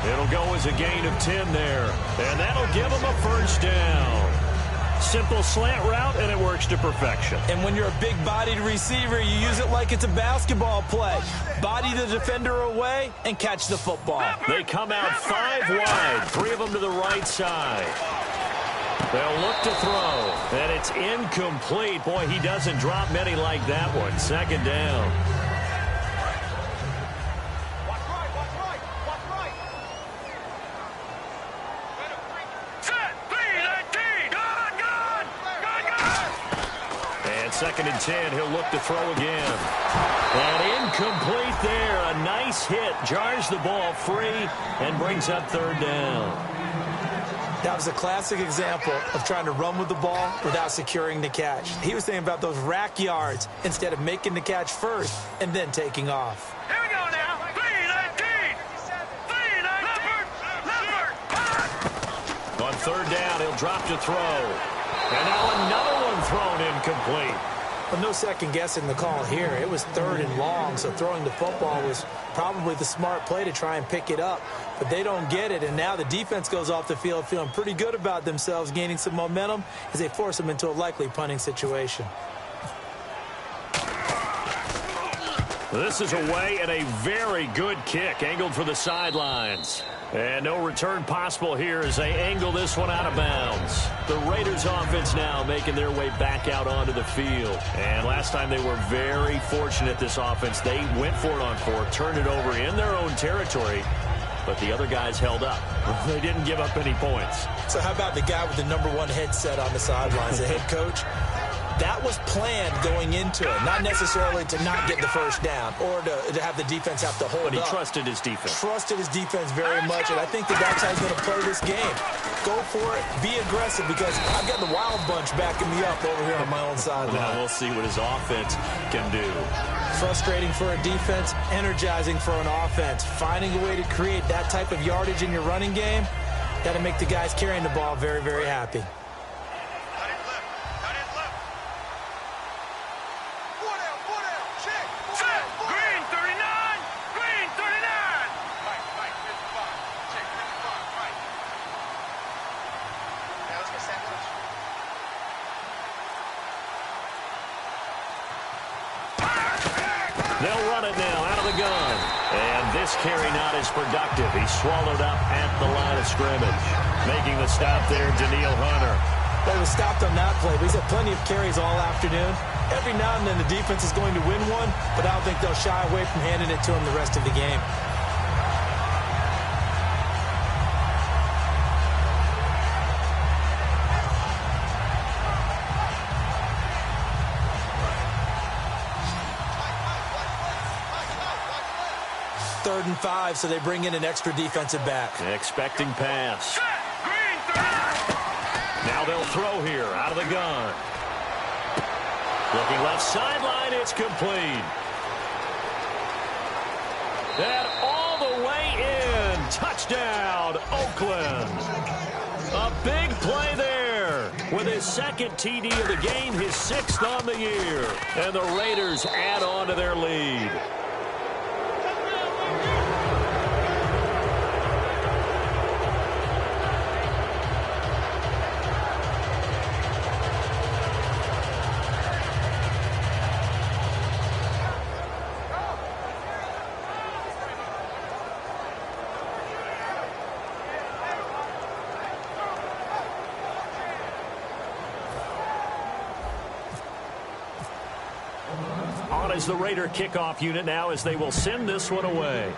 It'll go as a gain of 10 there, and that'll give him a first down. Simple slant route, and it works to perfection. And when you're a big-bodied receiver, you use it like it's a basketball play. Body the defender away and catch the football. They come out 5 wide, 3 of them to the right side. They'll look to throw, and it's incomplete. Boy, he doesn't drop many like that one. Second down. Second and 10, he'll look to throw again. And incomplete there. A nice hit. Jars the ball free and brings up third down. That was a classic example of trying to run with the ball without securing the catch. He was thinking about those rack yards instead of making the catch first and then taking off. Here we go now. 3-19. 3-19. On third down, he'll drop to throw. And now another one thrown incomplete. Well, no second guessing the call here. It was third and long, so throwing the football was probably the smart play to try and pick it up. But they don't get it, and now the defense goes off the field feeling pretty good about themselves, gaining some momentum as they force them into a likely punting situation. This is away and a very good kick, angled for the sidelines. And no return possible here as they angle this one out of bounds. The Raiders offense now making their way back out onto the field. And last time they were very fortunate, this offense. They went for it on 4, turned it over in their own territory, but the other guys held up. They didn't give up any points. So how about the guy with the #1 headset on the sidelines, the head coach? That was planned going into it, not necessarily to not get the first down or to have the defense have to hold up. But he trusted his defense. Trusted his defense very much, and I think that's how he's going to play this game. Go for it, be aggressive, because I've got the wild bunch backing me up over here on my own sideline. Now we'll see what his offense can do. Frustrating for a defense, energizing for an offense. Finding a way to create that type of yardage in your running game, got to make the guys carrying the ball very, very happy. They'll run it now out of the gun. And this carry not as productive. He's swallowed up at the line of scrimmage. Making the stop there, Daniil Hunter. Well, he was stopped on that play, but he's had plenty of carries all afternoon. Every now and then the defense is going to win one, but I don't think they'll shy away from handing it to him the rest of the game. Third and 5, so they bring in an extra defensive back. Expecting pass. Now they'll throw here out of the gun. Looking left sideline, it's complete. And all the way in. Touchdown, Oakland. A big play there. With his second TD of the game, his 6th on the year. And the Raiders add on to their lead. On is the Raider kickoff unit now as they will send this one away.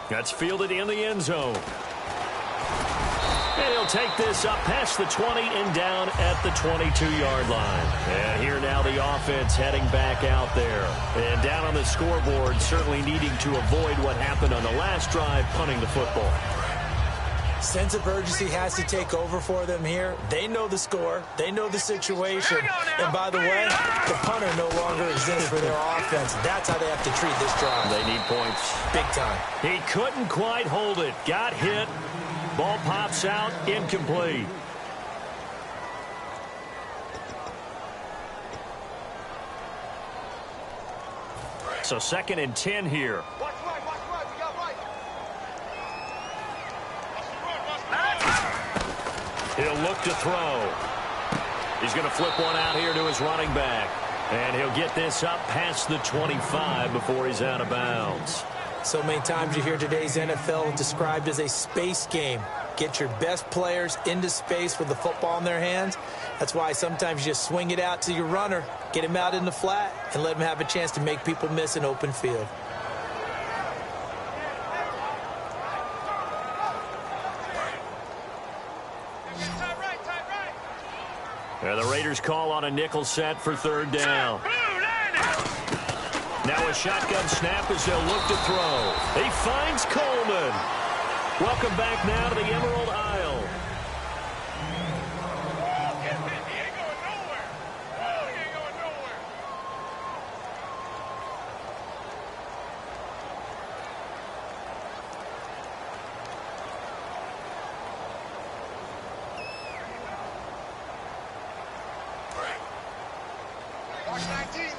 That's fielded in the end zone. And he'll take this up past the 20 and down at the 22-yard line. And here now the offense heading back out there. And down on the scoreboard, certainly needing to avoid what happened on the last drive, punting the football. Sense of urgency has to take over for them here. They know the score. They know the situation. And by the way, the punter no longer exists for their offense. That's how they have to treat this drive. They need points. Big time. He couldn't quite hold it. Got hit. Ball pops out. Incomplete. So 2nd and 10 here. Watch right. We got right. He'll look to throw. He's going to flip one out here to his running back. And he'll get this up past the 25 before he's out of bounds. So many times you hear today's NFL described as a space game. Get your best players into space with the football in their hands. That's why sometimes you just swing it out to your runner, get him out in the flat, and let him have a chance to make people miss an open field. And the Raiders call on a nickel set for 3rd down. Now a shotgun snap as they'll look to throw. He finds Coleman. Welcome back now to the Emerald Isle.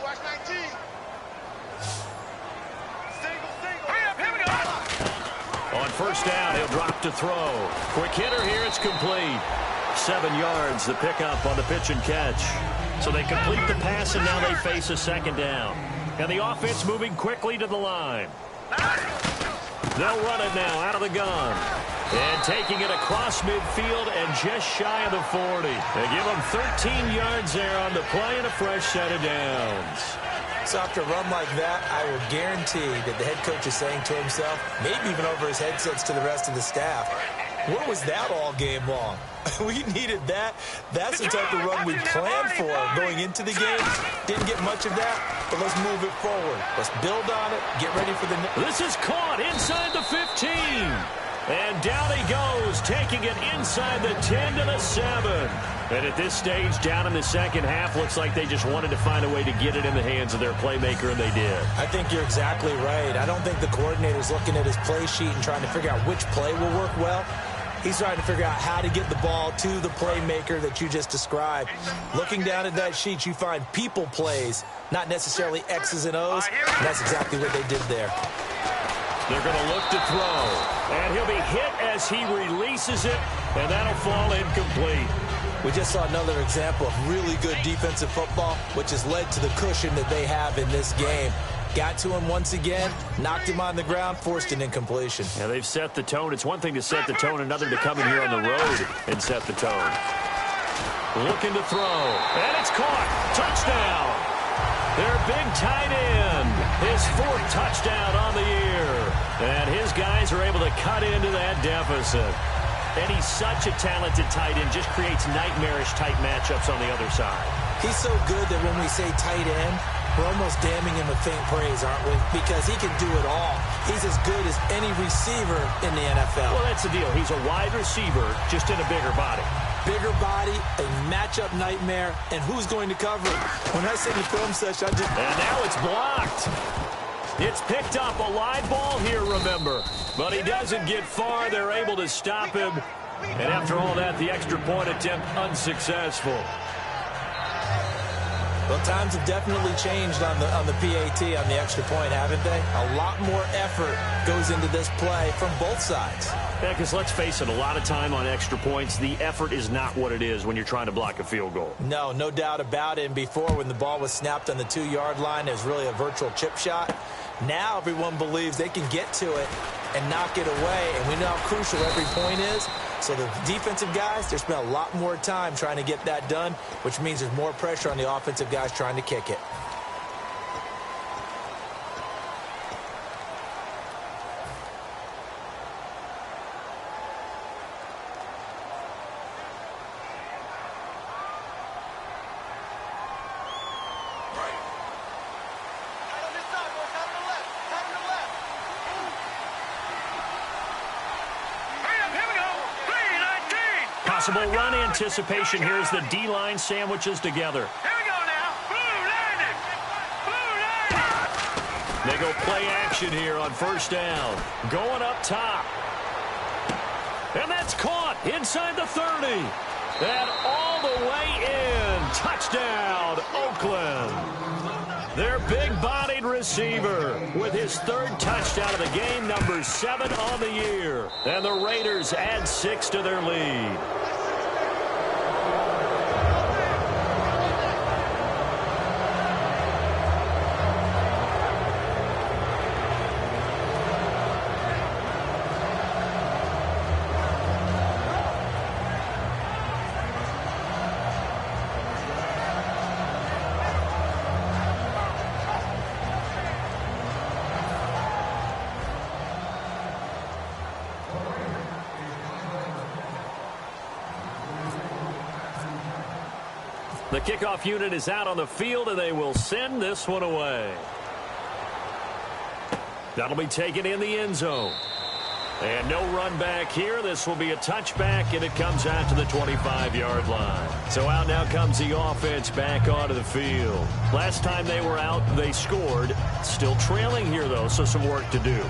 Watch 19. Single. Here we go. On 1st down, he'll drop to throw. Quick hitter here, it's complete. 7 yards, the pickup on the pitch and catch. So they complete the pass, and now they face a 2nd down. And the offense moving quickly to the line. They'll run it now out of the gun. And taking it across midfield and just shy of the 40. They give them 13 yards there on the play and a fresh set of downs. So after a run like that, I will guarantee that the head coach is saying to himself, maybe even over his headsets to the rest of the staff, where was that all game long? We needed that. That's the type of run we planned for going into the game. Didn't get much of that, but let's move it forward. Let's build on it, get ready for the... This is caught inside the 15. And down he goes, taking it inside the 10 to the 7. And at this stage, down in the 2nd half, looks like they just wanted to find a way to get it in the hands of their playmaker, and they did. I think you're exactly right. I don't think the coordinator's looking at his play sheet and trying to figure out which play will work well. He's trying to figure out how to get the ball to the playmaker that you just described. Looking down at that sheet, you find people plays, not necessarily X's and O's. And that's exactly what they did there. They're going to look to throw. And he'll be hit as he releases it, and that'll fall incomplete. We just saw another example of really good defensive football, which has led to the cushion that they have in this game. Got to him once again, knocked him on the ground, forced an incompletion. Yeah, they've set the tone. It's one thing to set the tone, another to come in here on the road and set the tone. Looking to throw, and it's caught. Touchdown. Their big tight end, his 4th touchdown on the year. And his guys are able to cut into that deficit. And he's such a talented tight end, just creates nightmarish tight matchups on the other side. He's so good that when we say tight end, we're almost damning him with faint praise, aren't we? Because he can do it all. He's as good as any receiver in the NFL. Well, that's the deal. He's a wide receiver, just in a bigger body. Bigger body, a matchup nightmare, and who's going to cover it? When I say the film session, I just... And now it's blocked. It's picked up, a live ball here, remember. But he doesn't get far. They're able to stop him. And after all that, the extra point attempt unsuccessful. Well, times have definitely changed on the PAT, on the extra point, haven't they? A lot more effort goes into this play from both sides. Yeah, because let's face it, a lot of time on extra points, the effort is not what it is when you're trying to block a field goal. No, no doubt about it. And before, when the ball was snapped on the 2-yard line, it was really a virtual chip shot. Now everyone believes they can get to it and knock it away, and we know how crucial every point is. So the defensive guys, they spent a lot more time trying to get that done, which means there's more pressure on the offensive guys trying to kick it. Possible run anticipation here as the D-line sandwiches together. Here we go now. Blue landing. Blue landing. They go play action here on first down. Going up top. And that's caught inside the 30. And all the way in. Touchdown, Oakland. Their big-bodied receiver with his third touchdown of the game, number 7 on the year. And the Raiders add 6 to their lead. The kickoff unit is out on the field, and they will send this one away. That'll be taken in the end zone. And no run back here. This will be a touchback, and it comes out to the 25-yard line. So out now comes the offense back onto the field. Last time they were out, they scored. Still trailing here, though, so some work to do.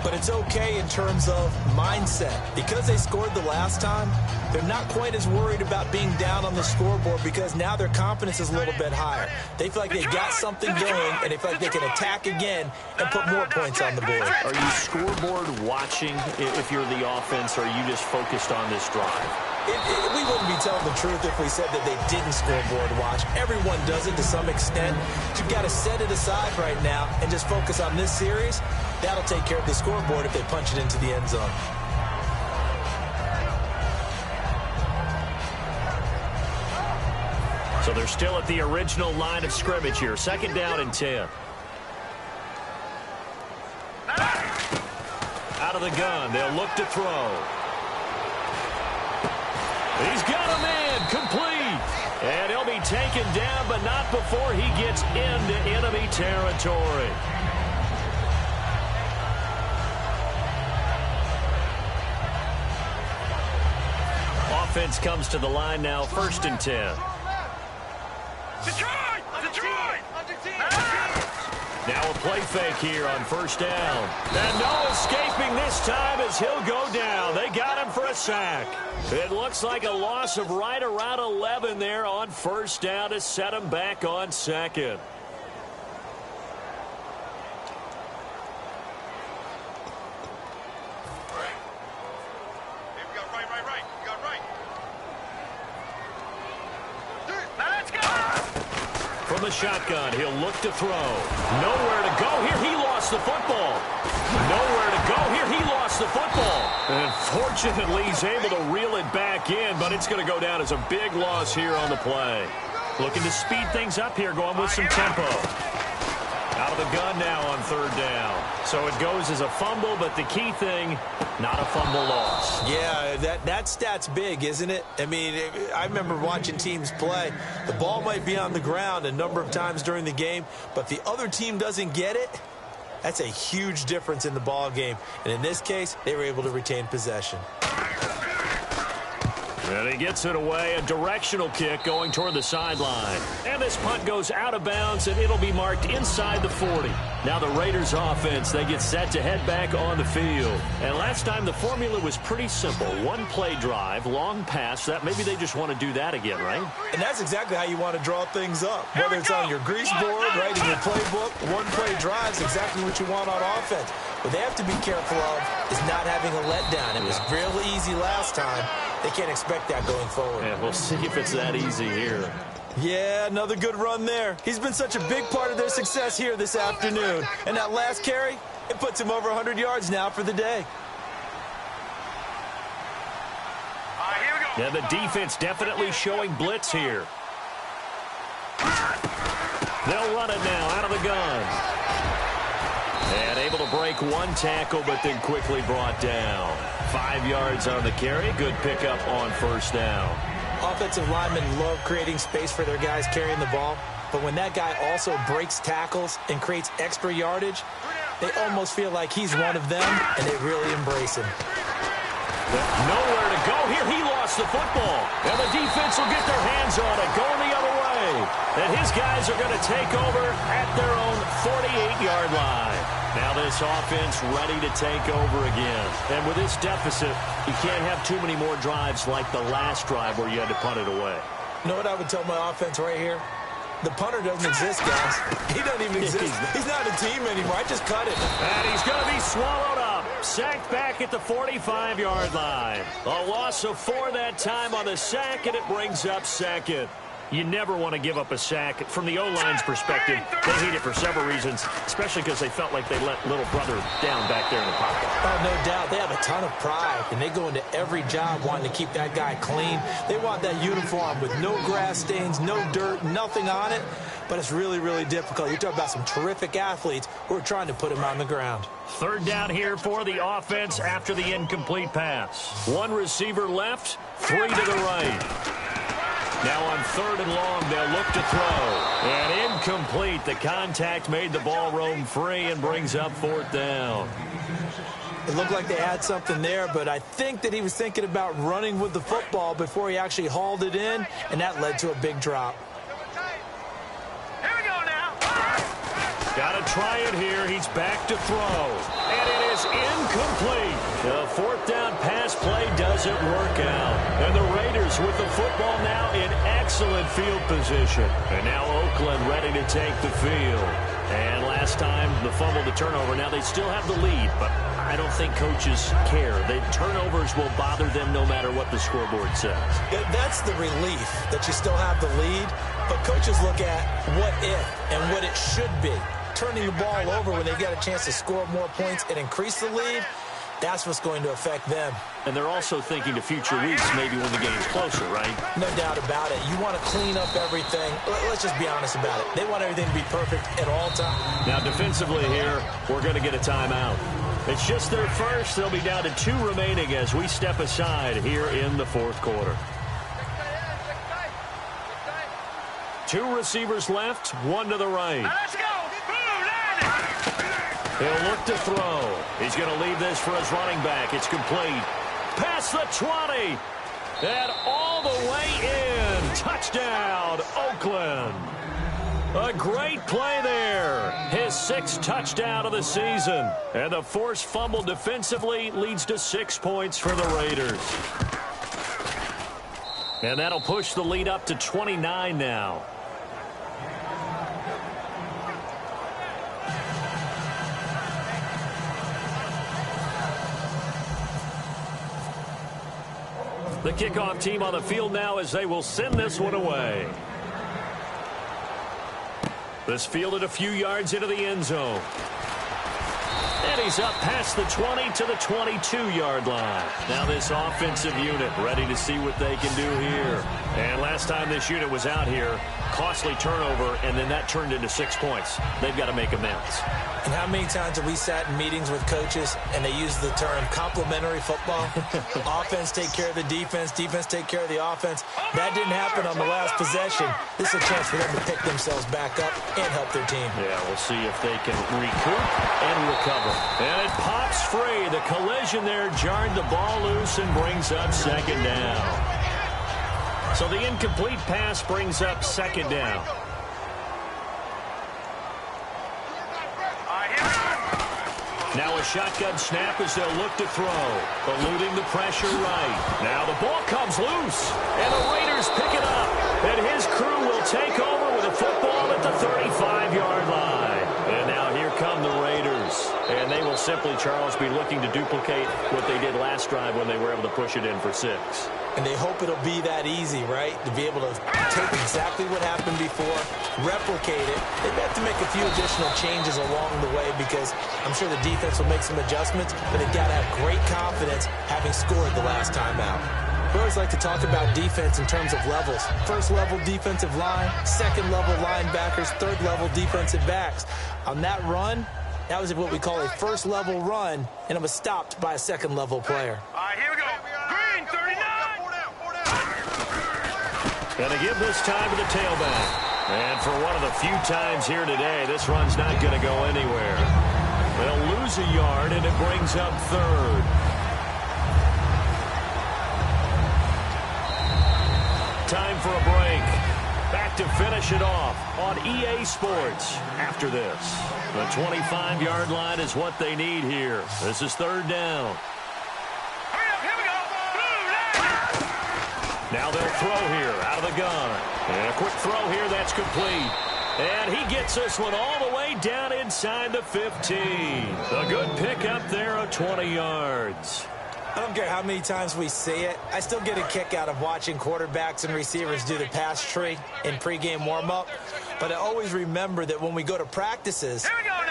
But it's okay in terms of mindset. Because they scored the last time, they're not quite as worried about being down on the scoreboard because now their confidence is a little bit higher. They feel like they've got something going, and they feel like they can attack again and put more points on the board. Are you scoreboard watching if you're the offense, or are you just focused on this drive? We wouldn't be telling the truth if we said that they didn't scoreboard watch. Everyone does it to some extent. You've got to set it aside right now and just focus on this series. That'll take care of the scoreboard if they punch it into the end zone. So they're still at the original line of scrimmage here. Second down and 10. Out of the gun. They'll look to throw. He's got a man complete. And he'll be taken down, but not before he gets into enemy territory. Offense comes to the line now, first and 10. Detroit! Detroit! Now a play fake here on first down. And no escaping this time as he'll go down. They got him for a sack. It looks like a loss of right around 11 there on first down to set him back on second. From the shotgun, he'll look to throw. Nowhere to go here. He lost the football. Nowhere to go here. He lost the football. And fortunately, he's able to reel it back in, but it's going to go down as a big loss here on the play. Looking to speed things up here, going with some tempo. Out of the gun now on third down. So it goes as a fumble, but the key thing, not a fumble loss. Yeah, that stat's big, isn't it? I mean, I remember watching teams play. The ball might be on the ground a number of times during the game, but the other team doesn't get it. That's a huge difference in the ball game. And in this case, they were able to retain possession. And he gets it away, a directional kick going toward the sideline. And this punt goes out of bounds, and it'll be marked inside the 40. Now the Raiders offense, they get set to head back on the field. And last time the formula was pretty simple. One play drive, long pass. That maybe they just want to do that again, right? And that's exactly how you want to draw things up. Whether it's on your grease board, right, in your playbook, one play drive is exactly what you want on offense. What they have to be careful of is not having a letdown. It was real easy last time. They can't expect that going forward. Yeah, we'll see if it's that easy here. Yeah, another good run there. He's been such a big part of their success here this afternoon. And that last carry, it puts him over 100 yards now for the day. Here we go. Yeah, the defense definitely showing blitz here. They'll run it now out of the gun. And able to break one tackle, but then quickly brought down. 5 yards on the carry. Good pickup on first down. Offensive linemen love creating space for their guys carrying the ball. But when that guy also breaks tackles and creates extra yardage, they almost feel like he's one of them, and they really embrace him. Nowhere to go here. He lost the football. And the defense will get their hands on it, going the other way. And his guys are going to take over at their own 48-yard line. Now this offense ready to take over again. And with this deficit, you can't have too many more drives like the last drive where you had to punt it away. You know what I would tell my offense right here? The punter doesn't exist, guys. He doesn't even exist. He's not a team anymore. I just cut it. And he's going to be swallowed up. Sacked back at the 45-yard line. A loss of 4 that time on the sack, and it brings up second. You never want to give up a sack. From the O-line's perspective, they hate it for several reasons, especially because they felt like they let little brother down back there in the pocket. Oh, no doubt. They have a ton of pride, and they go into every job wanting to keep that guy clean. They want that uniform with no grass stains, no dirt, nothing on it. But it's really, really difficult. You're talking about some terrific athletes who are trying to put him on the ground. Third down here for the offense after the incomplete pass. 1 receiver left, 3 to the right. Now on 3rd and long, they'll look to throw. And incomplete. The contact made the ball roam free and brings up 4th down. It looked like they had something there, but I think that he was thinking about running with the football before he actually hauled it in, and that led to a big drop. Here we go now. Got to try it here. He's back to throw. And it is incomplete. The 4th down pass play doesn't work out. And the Raiders with the football now in excellent field position. And now Oakland ready to take the field. And last time, the fumble to turnover. Now they still have the lead, but I don't think coaches care. The turnovers will bother them no matter what the scoreboard says. That's the relief that you still have the lead, but coaches look at what if and what it should be. Turning the ball over when they get a chance to score more points and increase the lead, that's what's going to affect them. And they're also thinking to future weeks, maybe when the game's closer, right? No doubt about it. You want to clean up everything. Let's just be honest about it. They want everything to be perfect at all times. Now defensively here, we're going to get a timeout. It's just their first. They'll be down to 2 remaining as we step aside here in the 4th quarter. 2 receivers left, 1 to the right. Now let's go. He'll look to throw. He's going to leave this for his running back. It's complete. Past the 20. And all the way in. Touchdown, Oakland. A great play there. His 6th touchdown of the season. And the forced fumble defensively leads to 6 points for the Raiders. And that'll push the lead up to 29 now. The kickoff team on the field now as they will send this one away. This fielded a few yards into the end zone. And he's up past the 20 to the 22-yard line. Now this offensive unit ready to see what they can do here. And last time this unit was out here, costly turnover, and then that turned into 6 points. They've got to make amends. And how many times have we sat in meetings with coaches and they use the term complementary football? Offense take care of the defense, defense take care of the offense. That didn't happen on the last possession. This is a chance for them to pick themselves back up and help their team. Yeah, we'll see if they can recoup and recover. And it pops free. The collision there jarred the ball loose and brings up 2nd down. So the incomplete pass brings up 2nd down. Now a shotgun snap as they'll look to throw. Eluding the pressure right. Now the ball comes loose. And the Raiders pick it up. And his crew will take over with a football at the 35-yard line. And now here come the Raiders. And they will simply, Charles, be looking to duplicate what they did last drive when they were able to push it in for 6. And they hope it'll be that easy, right? To be able to take exactly what happened before, replicate it. They have to make a few additional changes along the way because I'm sure the defense will make some adjustments, but they've got to have great confidence having scored the last time out. We always like to talk about defense in terms of levels. First level defensive line, second level linebackers, third level defensive backs. On that run, that was what we call a first level run, and it was stopped by a second level player. All right, here we go. Green, 39. Gonna give this time to the tailback. And for one of the few times here today, this run's not going to go anywhere. They'll lose a yard, and it brings up 3rd. finish it off on EA Sports after this. The 25-yard line is what they need here. This is third down. Hurry up, here we go. Now they'll throw here out of the gun. And a quick throw here, that's complete. And he gets this one all the way down inside the 15. A good pickup there of 20 yards. I don't care how many times we see it. I still get a kick out of watching quarterbacks and receivers do the pass tree in pregame warm-up. But I always remember that when we go to practices,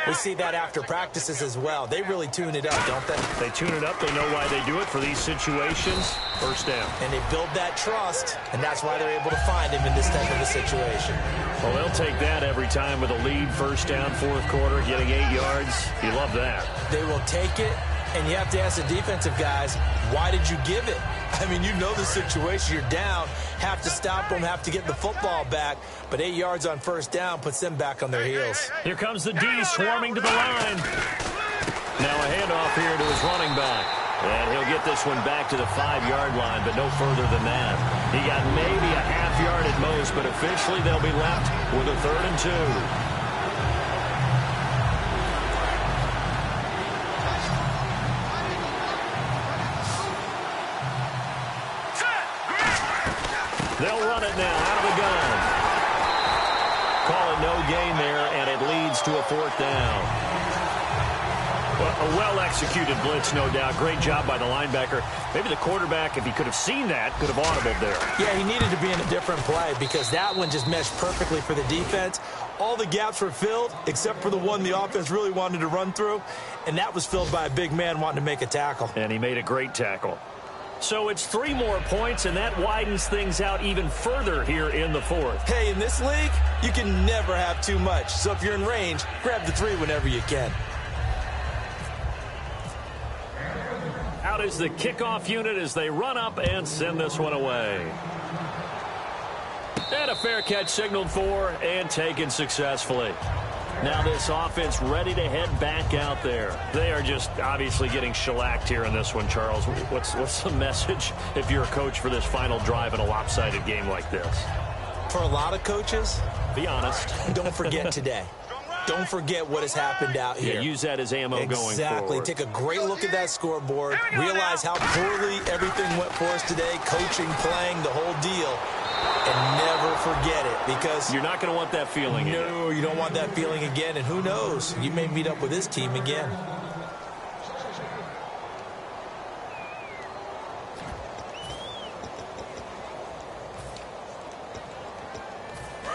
we see that after practices as well. They really tune it up, don't they? They tune it up. They know why they do it for these situations. First down. And they build that trust, and that's why they're able to find him in this type of a situation. Well, they'll take that every time with a lead. First down, fourth quarter, getting 8 yards. You love that. They will take it. And you have to ask the defensive guys, why did you give it? I mean, you know the situation. You're down, have to stop them, have to get the football back. But 8 yards on first down puts them back on their heels. Here comes the D swarming to the line. Now a handoff here to his running back. And he'll get this one back to the 5-yard line, but no further than that. He got maybe a half yard at most, but officially they'll be left with a 3rd and 2. They'll run it now out of the gun. Call it no gain there, and it leads to a 4th down. Well, a well-executed blitz, no doubt. Great job by the linebacker. Maybe the quarterback, if he could have seen that, could have audibled there. Yeah, he needed to be in a different play because that one just meshed perfectly for the defense. All the gaps were filled except for the one the offense really wanted to run through, and that was filled by a big man wanting to make a tackle. And he made a great tackle. So it's 3 more points, and that widens things out even further here in the 4th. Hey, in this league, you can never have too much. So if you're in range, grab the 3 whenever you can. Out is the kickoff unit as they run up and send this one away. And a fair catch signaled for and taken successfully. Now this offense ready to head back out there. They are just obviously getting shellacked here in this one, Charles. What's the message if you're a coach for this final drive in a lopsided game like this? For a lot of coaches, be honest. Don't forget today. Don't forget what has happened out here. Yeah, use that as ammo going forward. Exactly. Take a great look at that scoreboard. Realize how poorly everything went for us today. Coaching, playing, the whole deal. And never forget it because you're not going to want that feeling again. No, you don't want that feeling again. And who knows? You may meet up with this team again.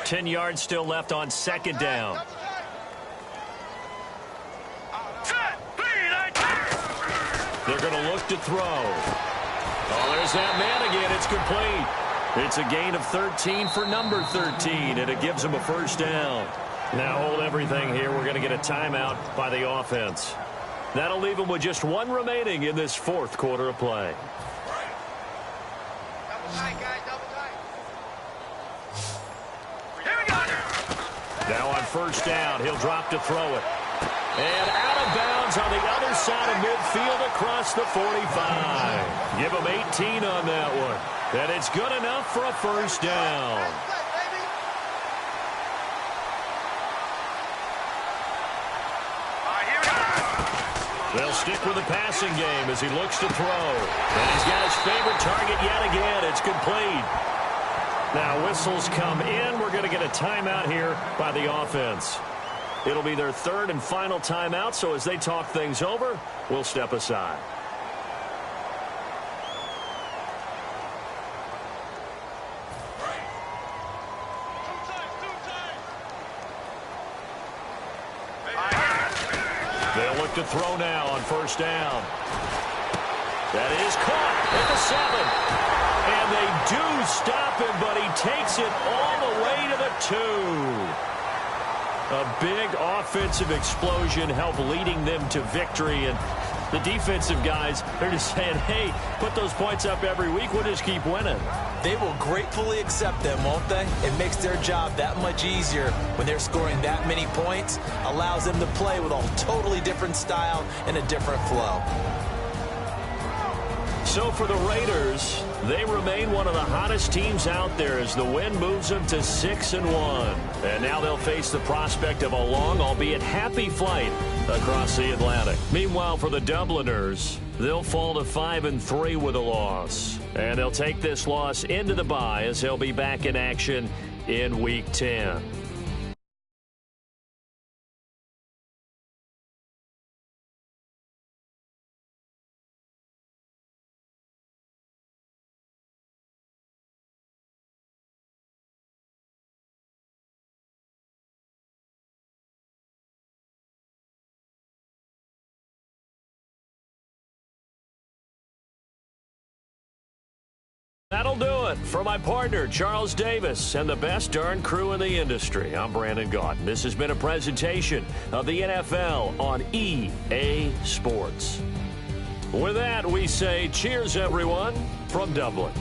Ten yards still left on 2nd down. They're going to look to throw. Oh, there's that man again. It's complete. It's a gain of 13 for number 13, and it gives them a 1st down. Now hold everything here. We're going to get a timeout by the offense. That'll leave them with just 1 remaining in this 4th quarter of play. Double tight, guys, double tight. Here we go. Now on 1st down, he'll drop to throw it. And out of bounds on the other side of midfield across the 45. Give him 18 on that one. And it's good enough for a 1st down. They'll stick with the passing game as he looks to throw. And he's got his favorite target yet again. It's complete. Now whistles come in. We're going to get a timeout here by the offense. It'll be their 3rd and final timeout, so as they talk things over, we'll step aside. They'll look to throw now on 1st down. That is caught at the 7. And they do stop him, but he takes it all the way to the 2. A big offensive explosion helped leading them to victory. And the defensive guys, they're just saying, hey, put those points up every week. We'll just keep winning. They will gratefully accept them, won't they? It makes their job that much easier when they're scoring that many points. Allows them to play with a totally different style and a different flow. So for the Raiders, they remain one of the hottest teams out there as the win moves them to 6-1. And now they'll face the prospect of a long, albeit happy flight across the Atlantic. Meanwhile, for the Dubliners, they'll fall to 5-3 with a loss. And they'll take this loss into the bye as they'll be back in action in Week 10. That'll do it for my partner, Charles Davis, and the best darn crew in the industry. I'm Brandon Gaudin. This has been a presentation of the NFL on EA Sports. With that, we say cheers, everyone, from Dublin.